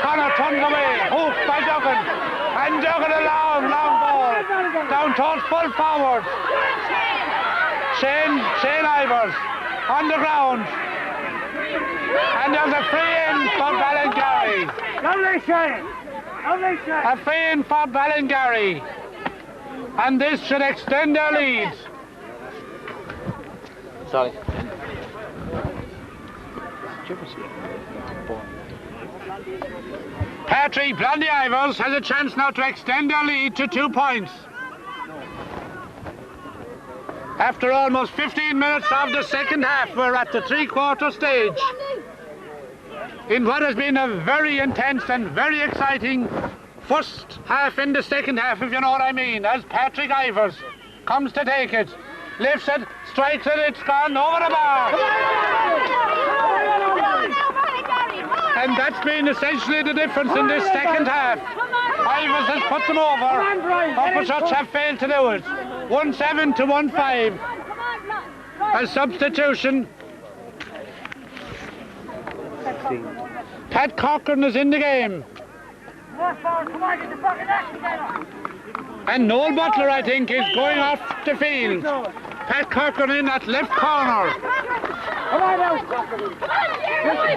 [SPEAKER 1] Connor turned away. Hooked by Duggan. And Duggan a long ball. Down towards full forward. Shane Ivers on the ground. And there's a free in for Ballingarry.
[SPEAKER 3] Lovely Shane. Lovely Shane.
[SPEAKER 1] A free in for Ballingarry. And this should extend their lead.
[SPEAKER 2] Sorry.
[SPEAKER 1] Patrick Blondie Ivers has a chance now to extend their lead to 2 points. After almost 15 minutes of the second half, we're at the three-quarter stage in what has been a very intense and very exciting first half in the second half, if you know what I mean, as Patrick Ivers comes to take it, lifts it, strikes it, it's gone over the bar. And that's been essentially the difference in this second half. Ivers has put them over. Upperchurch have failed to do it. 1-7 to 1-5. A substitution. Pat Cochran is in the game. And Noel Butler, I think, is going off the field. Pat Cochran in at left corner.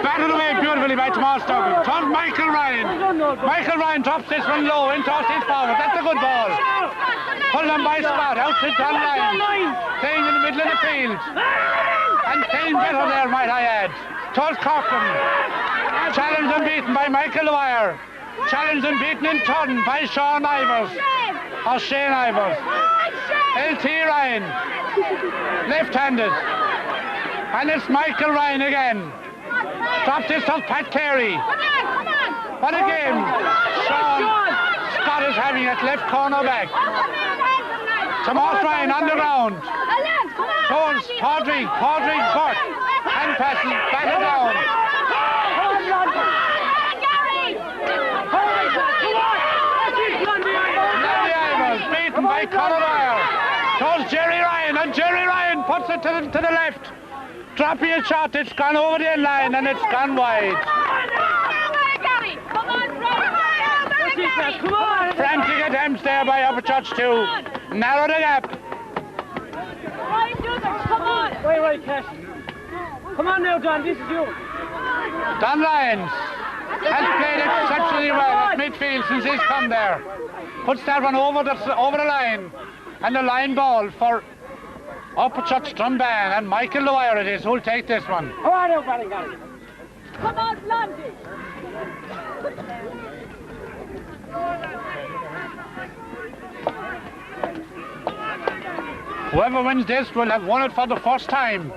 [SPEAKER 1] Batted away beautifully by Tomas Duggan. Towards Michael Ryan. Michael Ryan drops this one low in towards his forward. That's a good ball. Pulled on by Scott. Out to John Ryan. Playing in the middle of the field. And playing better there, might I add. Towards Cochran. Challenged and beaten by Michael Dwyer. Challenged and beaten in turn by Sean Ivers. Or Shane Ivers. LT Ryan. Left-handed. And it's Michael Ryan again. Dropped this to Pat Carey. What a game. Sean Scott is having it left corner back. Tomas Ryan on the ground. Towards Padraig Buck. And passes batted down. Larry Ivers beaten by Conor Dwyer. Towards Jerry Ryan. And Jerry Ryan puts it to the left. Dropping a shot, it's gone over the end line and it's gone wide. Frantic attempts there by Upperchurch to narrow the gap.
[SPEAKER 3] Wait, Cash. Come on now, Don, this is you.
[SPEAKER 1] Don Lyons has played exceptionally well at midfield since he's come there. Puts that one over the line, and the line ball for Upperchurch Drombane, and Michael Dwyer it is who'll take this one.
[SPEAKER 3] Come on now, Ballingarry.
[SPEAKER 4] Come on, Blondie.
[SPEAKER 1] Whoever wins this will have won it for the first time.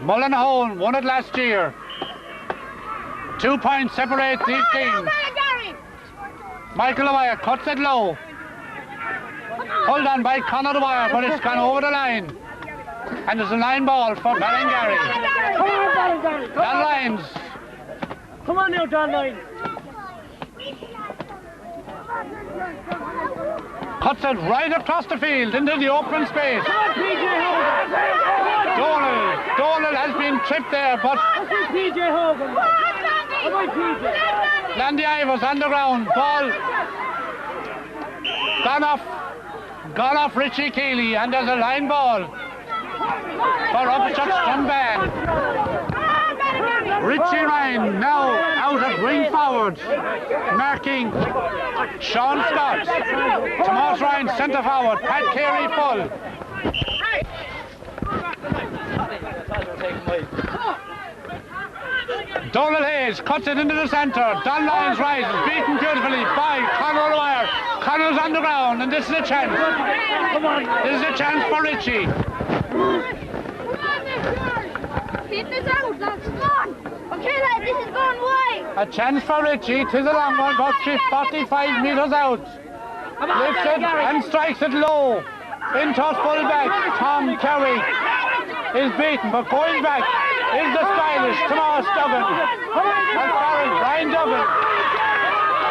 [SPEAKER 1] Mullinahone won it last year. 2 points separate these teams. Michael Dwyer cuts it low. Hold on by Conor Dwyer, but it's gone over the line. And there's a line ball for Ballingarry.
[SPEAKER 3] Come on, Ballingarry.
[SPEAKER 1] Don Lyons.
[SPEAKER 3] Come on now, Don Lyons.
[SPEAKER 1] Cuts it right across the field into the open space. Donald has been tripped there, but
[SPEAKER 3] PJ Hogan. Come on, PJ.
[SPEAKER 1] Landy Ivers on the ground. Ball gone off Richie Keeley, and there's a line ball for Upperchurch Drombane. Richie Ryan now out at wing forward, marking Sean Scott. Tomas Ryan centre forward, Pat Carey full. Donald Hayes cuts it into the centre. Don Lyons rises, beaten beautifully by Conor Dwyer. Conor's on the ground, and this is a chance. This is a chance for Richie.
[SPEAKER 4] Keep this out, lads. Come on. Okay, lads, this is going wide.
[SPEAKER 1] A chance for Richie. 'Tis a long one, about 45 metres out. Lifts it and strikes it low. In toss full back. Tom Kerry is beaten, but going back is the stylish Tomas Duggan. As far as Brian Duggan.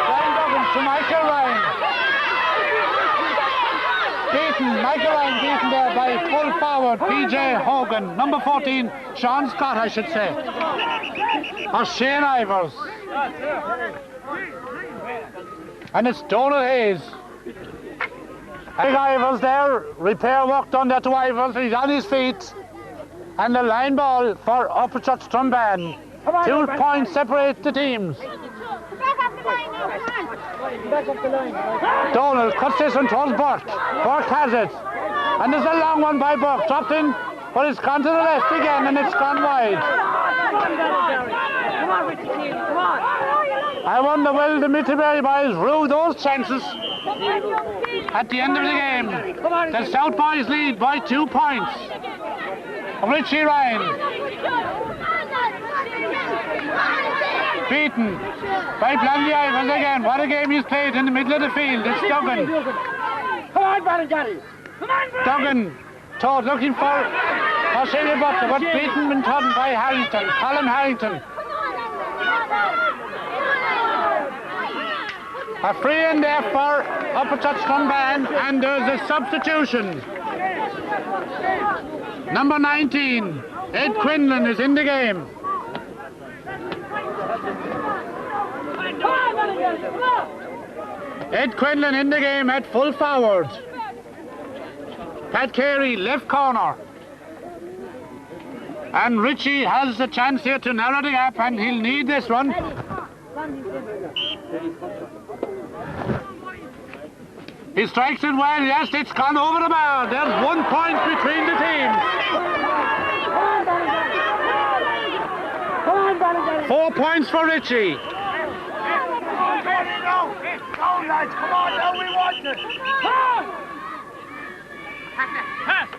[SPEAKER 1] Brian Duggan to Michael Ryan. Michael Ryan beaten there by full forward PJ Hogan. Number 14, Sean Scott, I should say. Or Shane Ivers. And it's Donald Hayes. Big Ivers there, repair work done there to Ivers, he's on his feet. And the line ball for Upperchurch Drombane. 2 points separate the teams. Donald cuts this one towards Burke. Burke has it. And there's a long one by Burke. Dropped in, but it's gone to the left again and it's gone wide. I wonder will the Mitterbury boys rue those chances at the end of the game. The South boys lead by 2 points. Richie Ryan. Beaten by Ballingarry again. What a game he's played in the middle of the field. It's Duggan.
[SPEAKER 3] Come on, Ballingarry. Come on,
[SPEAKER 1] Duggan, Todd looking for Australia Butler, but beaten and trodden by Harrington. Colin Harrington. A free in there for Upperchurch Drombane, and there's a substitution. Number 19, Ed Quinlan is in the game. Ed Quinlan in the game at full forward. Pat Carey, left corner. And Richie has a chance here to narrow the gap, and he'll need this one. He strikes it well, yes, it's gone over the bar. There's 1 point between the teams. 4 points for Richie.
[SPEAKER 3] Go, lads, come on, now we want it.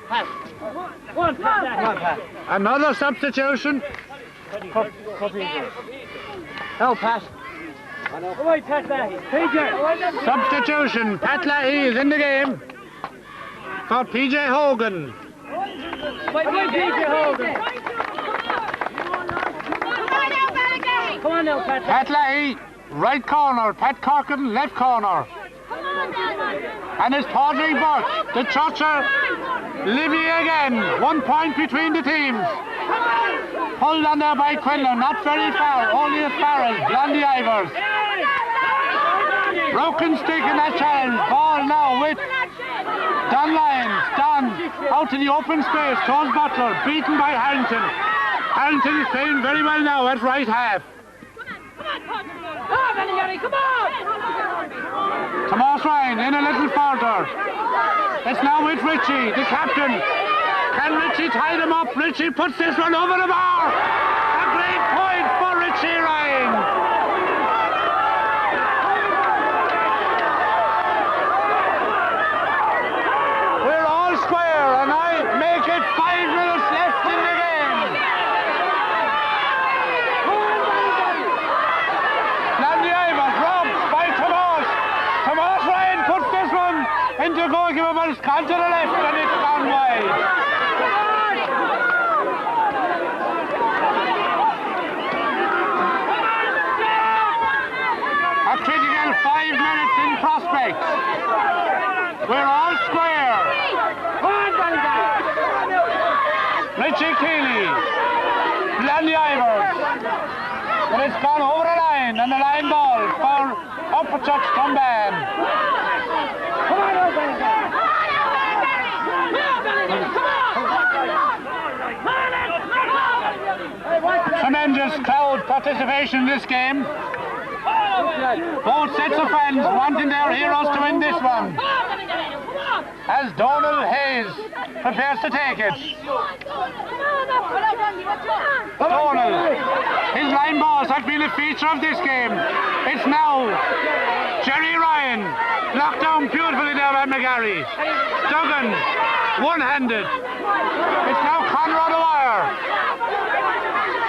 [SPEAKER 3] Pass. One pass.
[SPEAKER 1] Another substitution.
[SPEAKER 3] No, pass. Come on, pass back.
[SPEAKER 1] Substitution. Pat Lahey is in the game for PJ Hogan.
[SPEAKER 3] Come on now, Pat.
[SPEAKER 1] Pat Lahey, right corner. Pat Corkin, left corner. And it's Padraig Burke, the Churcher, Livy again. 1 point between the teams. Pulled on there by Quinlan, not very far, only as far as Blondie Ivers. Broken stick in that challenge. Ball now with Don Lyons. Don out to the open space. Towards Butler, beaten by Harrington. Harrington is playing very well now at right half.
[SPEAKER 3] Come on!
[SPEAKER 1] Tomas Ryan in a little further. It's now with Richie, the captain. Can Richie tie them up? Richie puts this one over the bar. A great point for Richie Ryan. We're all square, and I make it 5 minutes left in the game. Landy Ivers robbed by Tomas. Tomas Ryan puts this one into goalkeeper, but it's gone to the left and it's gone wide. A critical 5 minutes in prospect. We're all square. Richie Keeley, Landy Ivers. But it's gone over the line, and the line ball for Upperchurch Drombane. Tremendous crowd participation in this game. Both sets of fans wanting their heroes to win this one. As Donald Hayes prepares to take it. Donald, his line balls have been a feature of this game. It's now Jerry Ryan, knocked down beautifully there by McGarry. Duggan, one-handed. It's now Conrad O'Wire.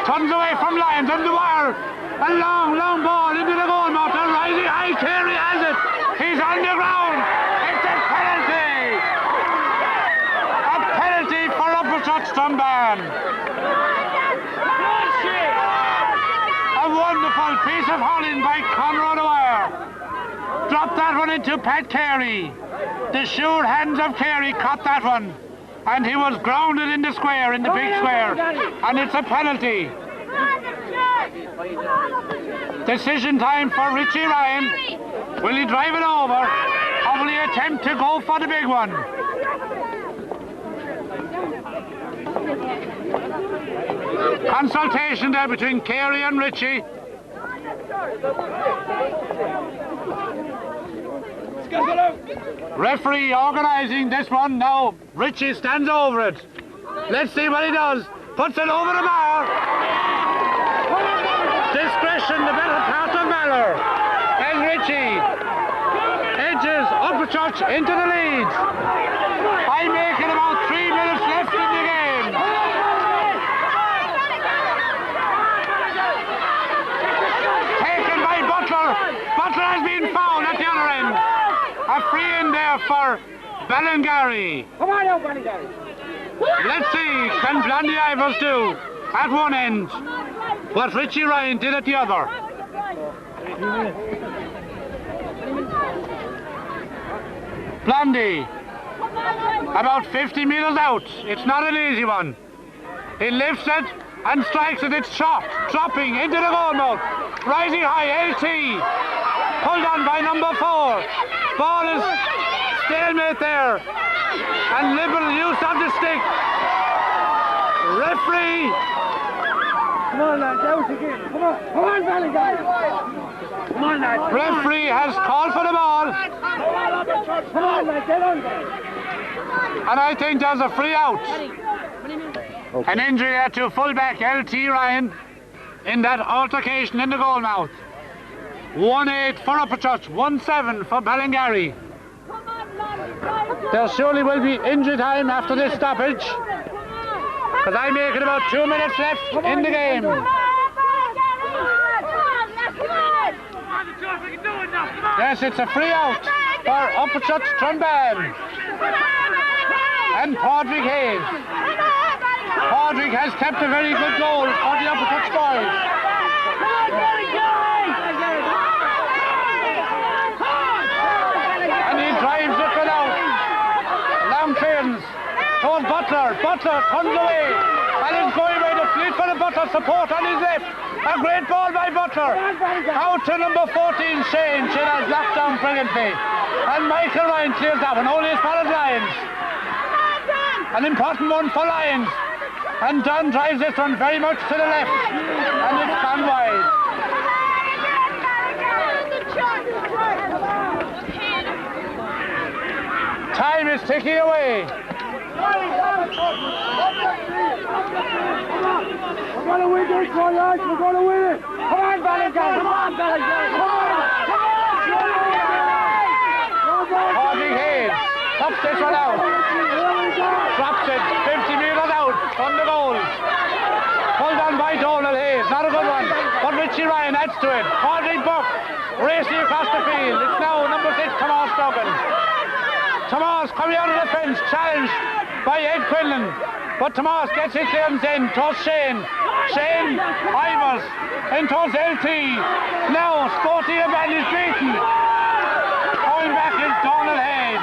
[SPEAKER 1] Turns away from Lyons on the wire. A long, long ball into the goal mouth. And rising high, Carey has it. He's on the ground. It's a penalty. A penalty for Upperchurch Drombane. A wonderful piece of hurling by Conor O'Dwyer. Dropped that one into Pat Carey. The sure hands of Carey caught that one. And he was grounded in the square, in the big square. And it's a penalty. Decision time for Richie Ryan. Will he drive it over? Or will he attempt to go for the big one? Consultation there between Carey and Richie. Referee organising this one now. Richie stands over it. Let's see what he does. Puts it over the bar. Discretion, the better part of valour. And Richie edges Upperchurch into the lead. I make it about 3 minutes left in the game. Taken by Butler. Butler has been fouled at the other end. A free in there for Ballingarry.
[SPEAKER 2] Come on now, Ballingarry.
[SPEAKER 1] Let's see, can Blondie Ivers do at one end what Richie Ryan did at the other? Blondie, about 50 metres out. It's not an easy one. He lifts it and strikes it. It's shot, dropping into the goal mouth. Rising high, LT. Pulled on by number 4. Ball is stalemate there. And liberal use of the stick. Referee.
[SPEAKER 2] Come on, lads, out again. Come on, Ballingarry. Come on, lads.
[SPEAKER 1] Referee has called for the ball.
[SPEAKER 2] Come on, lads, get on.
[SPEAKER 1] And I think there's a free out. Okay. An injury there to fullback LT Ryan in that altercation in the goal mouth. 1-8 for Upperchurch, 1-7 for Ballingarry. There surely will be injury time after this stoppage, because I make it about 2 minutes left in the game. Yes, it's a free out for Upperchurch Drombane. And Padraig Hayes. Padraig has kept a very good goal for the Upperchurch boys. And he drives it without. Long clearance towards Butler. Butler turns away and is going by the fleet for the Butler support on his left. A great ball by Butler. Out to number 14, Shane. Shane has locked down brilliantly. And Michael Ryan clears that one, only as far as Lyons. An important one for Lyons. And Dunn drives this one very much to the left. And it's gone wide. Time is ticking away.
[SPEAKER 2] We're going to win this one, lads. We're going to win it. Come on, Ballingarry. Come on, Ballingarry. Come on.
[SPEAKER 1] Padraig Hayes pops this one out. Drops it 50 metres out from the goal. Pulled on by Donald Hayes. Not a good one. But Richie Ryan adds to it. Padraig Buck racing across the field. It's now number 6, Tomas Duggan. Tomas coming out of the fence, challenged by Ed Quinlan. But Tomas gets his clearance in towards Shane. Shane Ivers in towards LT. Now Sporty Abel is beaten. Going back is Donald Hayes.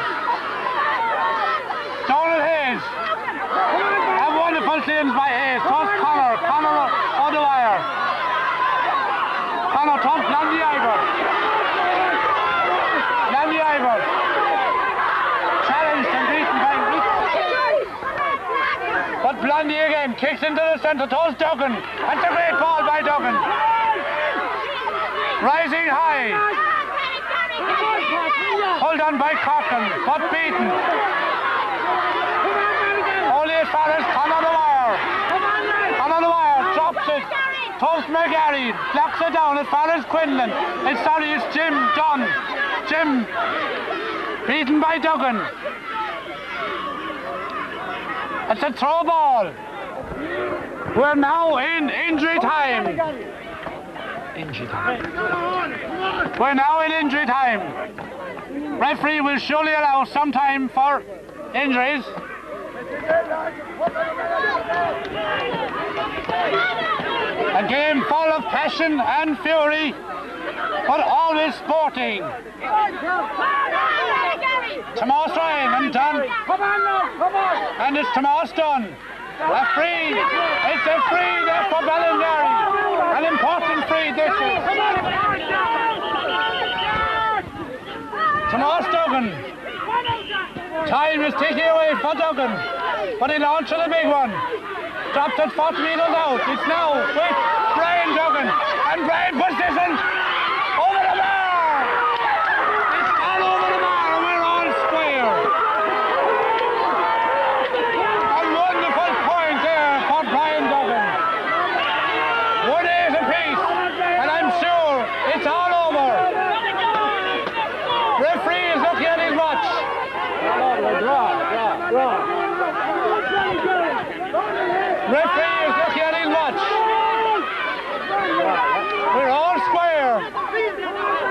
[SPEAKER 1] Donald Hayes. A wonderful clearance by Hayes towards Conor O'Dwyer. Conor towards Blondie Ivers. Blondie Ivers. Challenged and beaten by Rich. But Blondie again kicks into the centre towards Duggan. That's a great ball by Duggan. Rising high. Hold on by Cochran, but beaten. Only as far as Conor O'Dwyer. Conor O'Dwyer drops it. Toast McGarry blocks it down as far as Quinlan. It's Jim Dunn. Jim beaten by Duggan. It's a throw ball. We're now in injury time. We're now in injury time. Referee will surely allow some time for injuries. A game full of passion and fury, but always sporting. Tomas Ryan and done. And it's Tomas done. A free. It's a free there for Ballingarry. An important free this is. Tomas Duggan. Time is ticking away for Duggan. But he launched a big one. Dropped it 40 metres out. It's now with Brian Duggan. And Brian puts this in over the bar. It's all over the bar and we're all square. A wonderful point there for Brian Duggan. 1-8 apiece. And I'm sure it's all over. Referee is looking at his watch. Referee is looking at his watch. We're all square.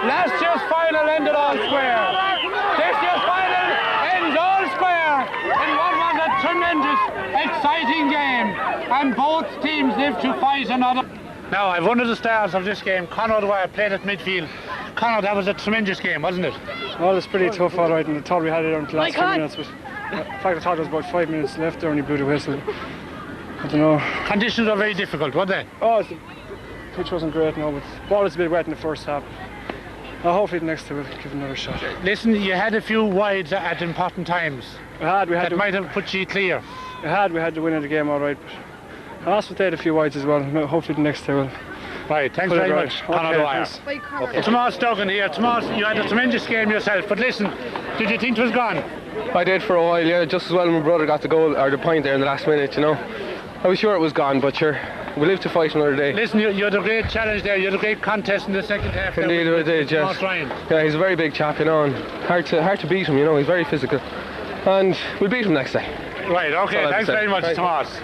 [SPEAKER 1] Last year's final ended all square. This year's final ends all square in what was a tremendous, exciting game. And both teams live to fight another. Now, I've one of the stars of this game, Conor Dwyer, played at midfield. Conor, that was a tremendous game, wasn't it?
[SPEAKER 2] Well, it's pretty tough, all right, and I thought we had it until the last 2 minutes, but in fact I thought there was about 5 minutes left there when he blew the whistle. I don't know.
[SPEAKER 1] Conditions were very difficult, weren't they?
[SPEAKER 2] Oh, the pitch wasn't great now, but the ball was a bit wet in the first half. Hopefully the next two will give another shot.
[SPEAKER 1] Listen, you had a few wides at important times.
[SPEAKER 2] We had
[SPEAKER 1] that might have put you clear.
[SPEAKER 2] We had to win the game, all right, but I also played a few wides as well. Hopefully the next two will.
[SPEAKER 1] Right, thanks very much, Conor Dwyer. Okay. Tomas Duggan here. Tomas, you had a tremendous game yourself, but listen, did you think it was gone?
[SPEAKER 5] I did for a while, yeah, just as well my brother got the goal, or the point there in the last minute, you know. I was sure it was gone, but sure, we live to fight another day.
[SPEAKER 1] Listen, you had a great challenge there, you had a great contest in the second half.
[SPEAKER 5] Indeed I did, yes. Yeah, he's a very big chap, you know, and hard to beat him, you know, he's very physical. And we'll beat him next day.
[SPEAKER 1] Right, okay, thanks very much,
[SPEAKER 5] right.
[SPEAKER 1] Tomas.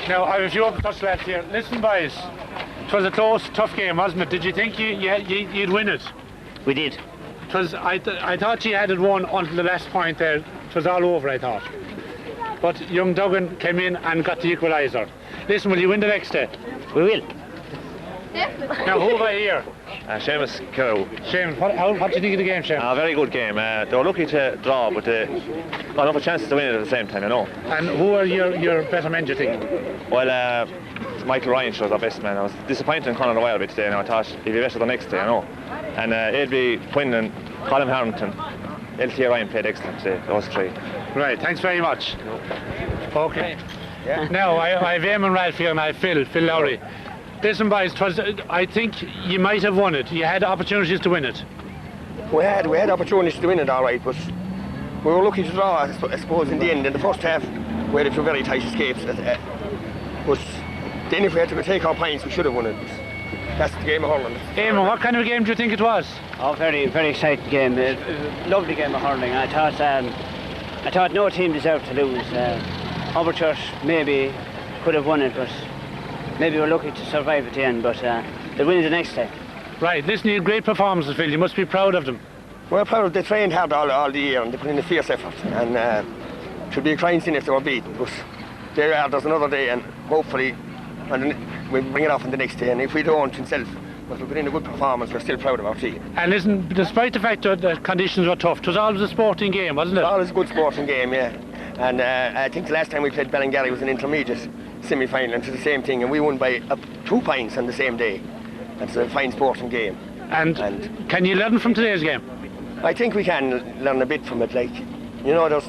[SPEAKER 1] Now, I have a few Upperchurch lads here. Listen, boys, it was a close, tough game, wasn't it? Did you think you'd win it?
[SPEAKER 6] We did.
[SPEAKER 1] It was. I thought you had it won until the last point there. It was all over, I thought. But young Duggan came in and got the equaliser. Listen, will you win the next day?
[SPEAKER 6] We will.
[SPEAKER 1] Now, who over here?
[SPEAKER 7] Seamus Cow.
[SPEAKER 1] Seamus, what do you think of the game, Seamus?
[SPEAKER 7] A very good game. They were lucky to draw, but they got enough chances to win it at the same time, you know.
[SPEAKER 1] And who are your better men, do you think?
[SPEAKER 7] Well, Michael Ryan was our best man. I was disappointed in Conor Dwyer a bit today, and I thought he'd be better the next day, you know. And it'd be Quinn and Colin Harrington. LT Ryan played excellent today, those three.
[SPEAKER 1] Right, thanks very much. Okay. Yeah. Now, I have Eamon Ralph here and I have Phil Lowry. Listen, boys, I think you might have won it. You had opportunities to win it.
[SPEAKER 8] We had opportunities to win it, all right, but we were lucky to draw, I suppose, in the end. In the first half, we had a few very tight escapes. But then if we had to take our points, we should have won it. That's the game of hurling.
[SPEAKER 1] Eamon, what kind of a game do you think it was?
[SPEAKER 6] Oh, very, very exciting game. Lovely game of hurling. I thought no team deserved to lose. Upperchurch maybe could have won it, but maybe we're lucky to survive at the end, but they'll win it the next day.
[SPEAKER 1] Right, listen, you had great performances, Phil. You must be proud of them.
[SPEAKER 8] We're proud. They trained hard all the year and they put in a fierce effort. And it should be a crying sin if they were beaten. But there's another day, and hopefully we'll bring it off on the next day. And if we don't himself, but we put in a good performance, we're still proud of our team.
[SPEAKER 1] And listen, despite the fact that the conditions were tough, it was always a sporting game, wasn't it?
[SPEAKER 8] Always a good sporting game, yeah. And I think the last time we played Ballingarry was an intermediate semi-final, and it's the same thing, and we won by 2 points on the same day. It's a fine sporting game.
[SPEAKER 1] And can you learn from today's game?
[SPEAKER 8] I think we can learn a bit from it. Like, you know,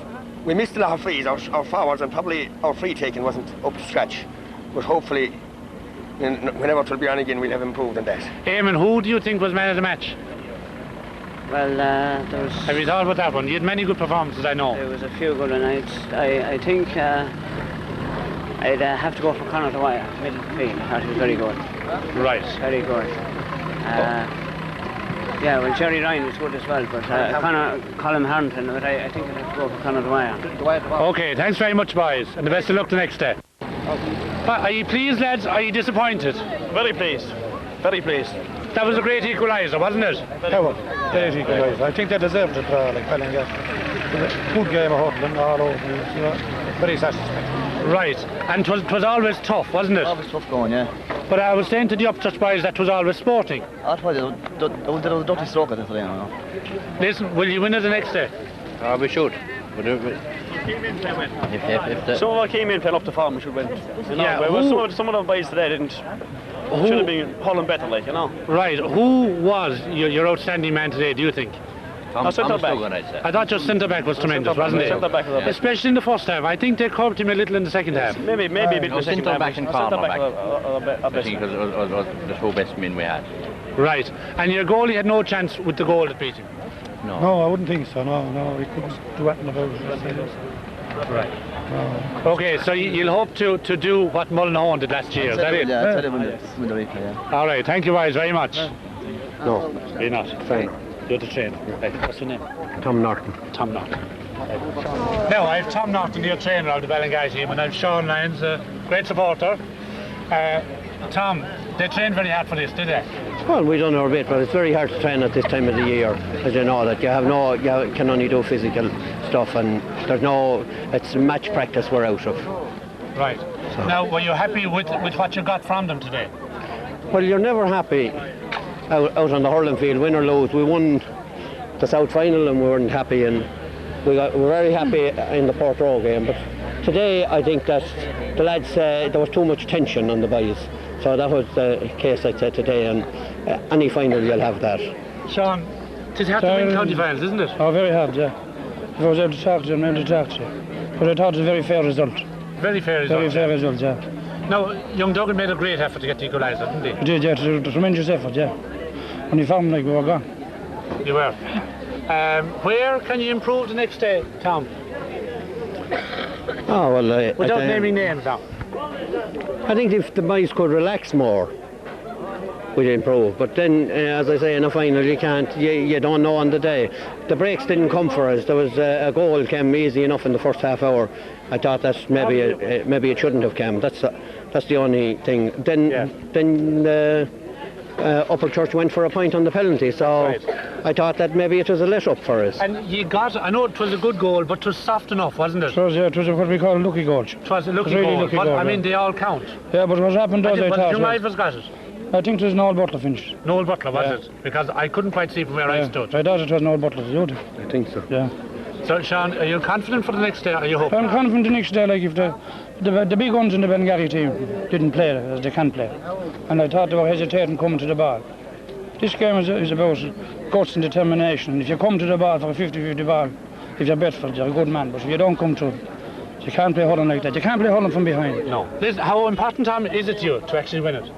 [SPEAKER 8] we missed a lot of frees, our forwards, and probably our free taking wasn't up to scratch. But hopefully, whenever it will be on again, we'll have improved on that.
[SPEAKER 1] Eamon, who do you think was man of the match?
[SPEAKER 6] Well, there was...
[SPEAKER 1] Have you thought about that one? You had many good performances, I know.
[SPEAKER 6] There was a few good nights. I think I'd have to go for Conor Dwyer, middle of the field. I thought he was very good.
[SPEAKER 1] Right.
[SPEAKER 6] Very good. Yeah, well, Jerry Ryan was good as well, but Colin Harrington, but I think I'd have to go for Conor Dwyer.
[SPEAKER 1] Okay, thanks very much, boys, and the best of luck the next day. Are you pleased, lads? Are you disappointed?
[SPEAKER 9] Very pleased. Very pleased.
[SPEAKER 1] That was a great equaliser, wasn't it?
[SPEAKER 2] That was great equaliser. I think they deserved it, like Ballingarry. Good game of hurling all over. Very satisfactory.
[SPEAKER 1] Right. And 'twas always tough, wasn't it?
[SPEAKER 10] Always tough going, yeah.
[SPEAKER 1] But I was saying to the Upperchurch boys that 'twas always sporting.
[SPEAKER 10] That's why there was a dirty stroke at it today, I know.
[SPEAKER 1] Listen, will you win it the next day?
[SPEAKER 11] We should.
[SPEAKER 9] Some of our key men fell up the farm, we should win. You know,
[SPEAKER 1] Yeah,
[SPEAKER 9] some of the boys today should have been hurling better, like, you know.
[SPEAKER 1] Right. Who was your outstanding man today, do you think?
[SPEAKER 9] Centre back.
[SPEAKER 1] I thought your centre back was tremendous, wasn't he?
[SPEAKER 9] Centre back was a
[SPEAKER 1] Especially in the first half. I think they curbed him a little in the second half.
[SPEAKER 9] Maybe a bit in the second
[SPEAKER 11] centre
[SPEAKER 9] half.
[SPEAKER 11] back and corner back. I think it was the two best men we had.
[SPEAKER 1] Right. And your goalie had no chance with the goal that beat him?
[SPEAKER 2] No, I wouldn't think so. No, he couldn't do anything about it.
[SPEAKER 1] Right. Okay, so you'll hope to do what Mullinahone did last year, is that it?
[SPEAKER 10] Yeah, I tell you when the replay, yeah.
[SPEAKER 1] All right, thank you guys very much.
[SPEAKER 2] No.
[SPEAKER 1] You're not?
[SPEAKER 2] Fine.
[SPEAKER 1] You're the trainer. Right. What's your name?
[SPEAKER 2] Tom Norton.
[SPEAKER 1] Tom Norton. Now, I have Tom Norton, the trainer of the Ballingarry team, and I have Sean Lyons, a great supporter. Tom, they trained very hard for this, did they?
[SPEAKER 12] Well, we done our bit, but it's very hard to train at this time of the year, as you know, that you can only do physical stuff, and it's match practice we're out of.
[SPEAKER 1] Right. So. Now, were you happy with what you got from them today?
[SPEAKER 12] Well, you're never happy out on the hurling field, win or lose. We won the South final and we weren't happy, and we're very happy in the Port Row game, but today I think that the lads, there was too much tension on the boys. So that was the case, I'd say, today, and any final you'll have that.
[SPEAKER 1] Sean, it's hard to win county finals, isn't it?
[SPEAKER 2] Oh, very hard, yeah. If I was able to talk to them, I'm able to talk to you. But I thought it was a very fair result.
[SPEAKER 1] Very fair result.
[SPEAKER 2] Very fair result, yeah.
[SPEAKER 1] Now, young Duggan made a great effort to get the equaliser, didn't he?
[SPEAKER 2] He did, yeah, it was a tremendous effort, yeah. When he found like we were gone.
[SPEAKER 1] You were. Where can you improve the next day, Tom?
[SPEAKER 12] Oh, well,
[SPEAKER 1] without naming names now.
[SPEAKER 12] I think if the boys could relax more, we'd improve. But then, as I say, in a final, you don't know on the day. The breaks didn't come for us. There was a goal came easy enough in the first half hour. I thought that maybe it shouldn't have come. That's the only thing. Then Upperchurch went for a point on the penalty, so right. I thought that maybe it was a let up for us.
[SPEAKER 1] And I know it was a good goal, but it was soft enough, wasn't it?
[SPEAKER 2] It was, yeah, it was what we call a lucky goal.
[SPEAKER 1] It was a lucky goal, but I mean, they all count.
[SPEAKER 2] Yeah, but what happened was I thought...
[SPEAKER 1] Jim got it?
[SPEAKER 2] I think it was Noel Butler finished.
[SPEAKER 1] Noel Butler, was it? Because I couldn't quite see from where I stood.
[SPEAKER 2] I thought it was Noel Butler, you did?
[SPEAKER 12] I think so.
[SPEAKER 2] Yeah.
[SPEAKER 1] So, Sean, are you confident for the next day, or are you hoping?
[SPEAKER 2] I'm confident the next day, like if the big ones in the Ballingarry team didn't play as they can play. And I thought they were hesitating coming to the ball. This game is about guts and determination. And if you come to the ball for a 50-50 ball, if you're Bedford, you're a good man. But if you don't come to it, you can't play hurling like that. You can't play hurling from behind.
[SPEAKER 1] No. Listen, how important, Tom, is it to you to actually win it?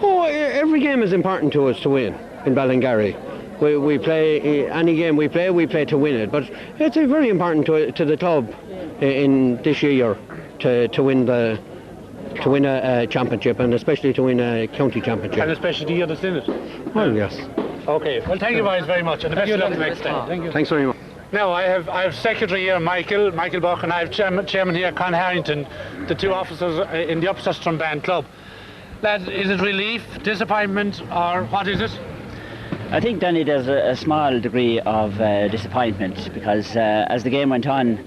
[SPEAKER 12] Oh, every game is important to us to win in Ballingarry. We play, any game we play to win it. But it's very important to the club in this year to win a championship, and especially to win a county championship.
[SPEAKER 1] And especially the year that's in it.
[SPEAKER 12] Well, yes.
[SPEAKER 1] Okay. Well, thank you guys very much, and the best of luck next time.
[SPEAKER 2] Thank you.
[SPEAKER 12] Thanks very much.
[SPEAKER 1] Now I have secretary here, Michael Buck, and I have chairman here, Con Harrington, the two officers in the Upperchurch Drombane club. Lads, is it relief, disappointment, or what is it?
[SPEAKER 6] I think, Danny, there's a small degree of disappointment because as the game went on,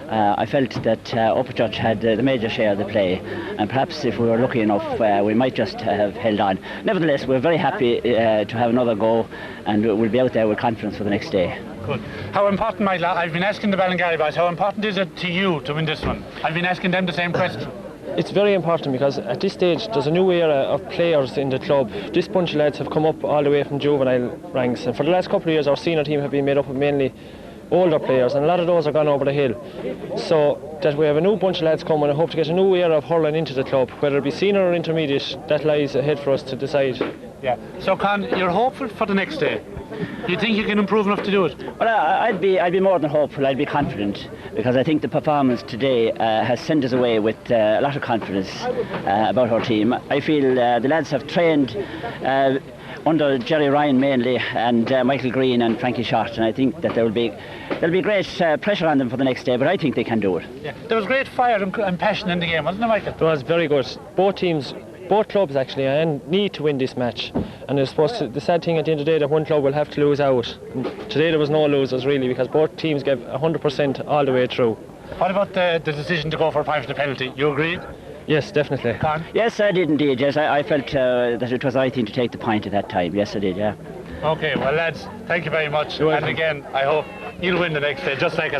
[SPEAKER 6] I felt that Upperchurch had the major share of the play, and perhaps if we were lucky enough we might just have held on. Nevertheless, we're very happy to have another go, and we'll be out there with confidence for the next day.
[SPEAKER 1] Good. How important, Michael, I've been asking the Ballingarry boys, how important is it to you to win this one? I've been asking them the same question.
[SPEAKER 13] It's very important because at this stage there's a new era of players in the club. This bunch of lads have come up all the way from juvenile ranks, and for the last couple of years our senior team have been made up of mainly older players, and a lot of those are gone over the hill. So that we have a new bunch of lads coming, and hope to get a new era of hurling into the club, whether it be senior or intermediate. That lies ahead for us to decide.
[SPEAKER 1] Yeah. So Con, you're hopeful for the next day? You think you can improve enough to do it?
[SPEAKER 6] Well, I'd be more than hopeful. I'd be confident, because I think the performance today has sent us away with a lot of confidence about our team. I feel the lads have trained under Jerry Ryan mainly, and Michael Green and Frankie Short, and I think that there'll be great pressure on them for the next day, but I think they can do it.
[SPEAKER 1] Yeah. There was great fire and passion in the game, wasn't there, Michael?
[SPEAKER 13] It was very good. Both clubs actually need to win this match, and it's supposed to, the sad thing at the end of the day that one club will have to lose out. And today there was no losers really, because both teams gave 100% all the way through.
[SPEAKER 1] What about the decision to go for a 5-minute penalty? You agreed?
[SPEAKER 13] Yes, definitely.
[SPEAKER 1] Con?
[SPEAKER 6] Yes, I did indeed. Yes, I felt that it was the right thing to take the point at that time. Yes, I did. Yeah.
[SPEAKER 1] Okay, well lads, thank you very much. And again, I hope you'll win the next day, just like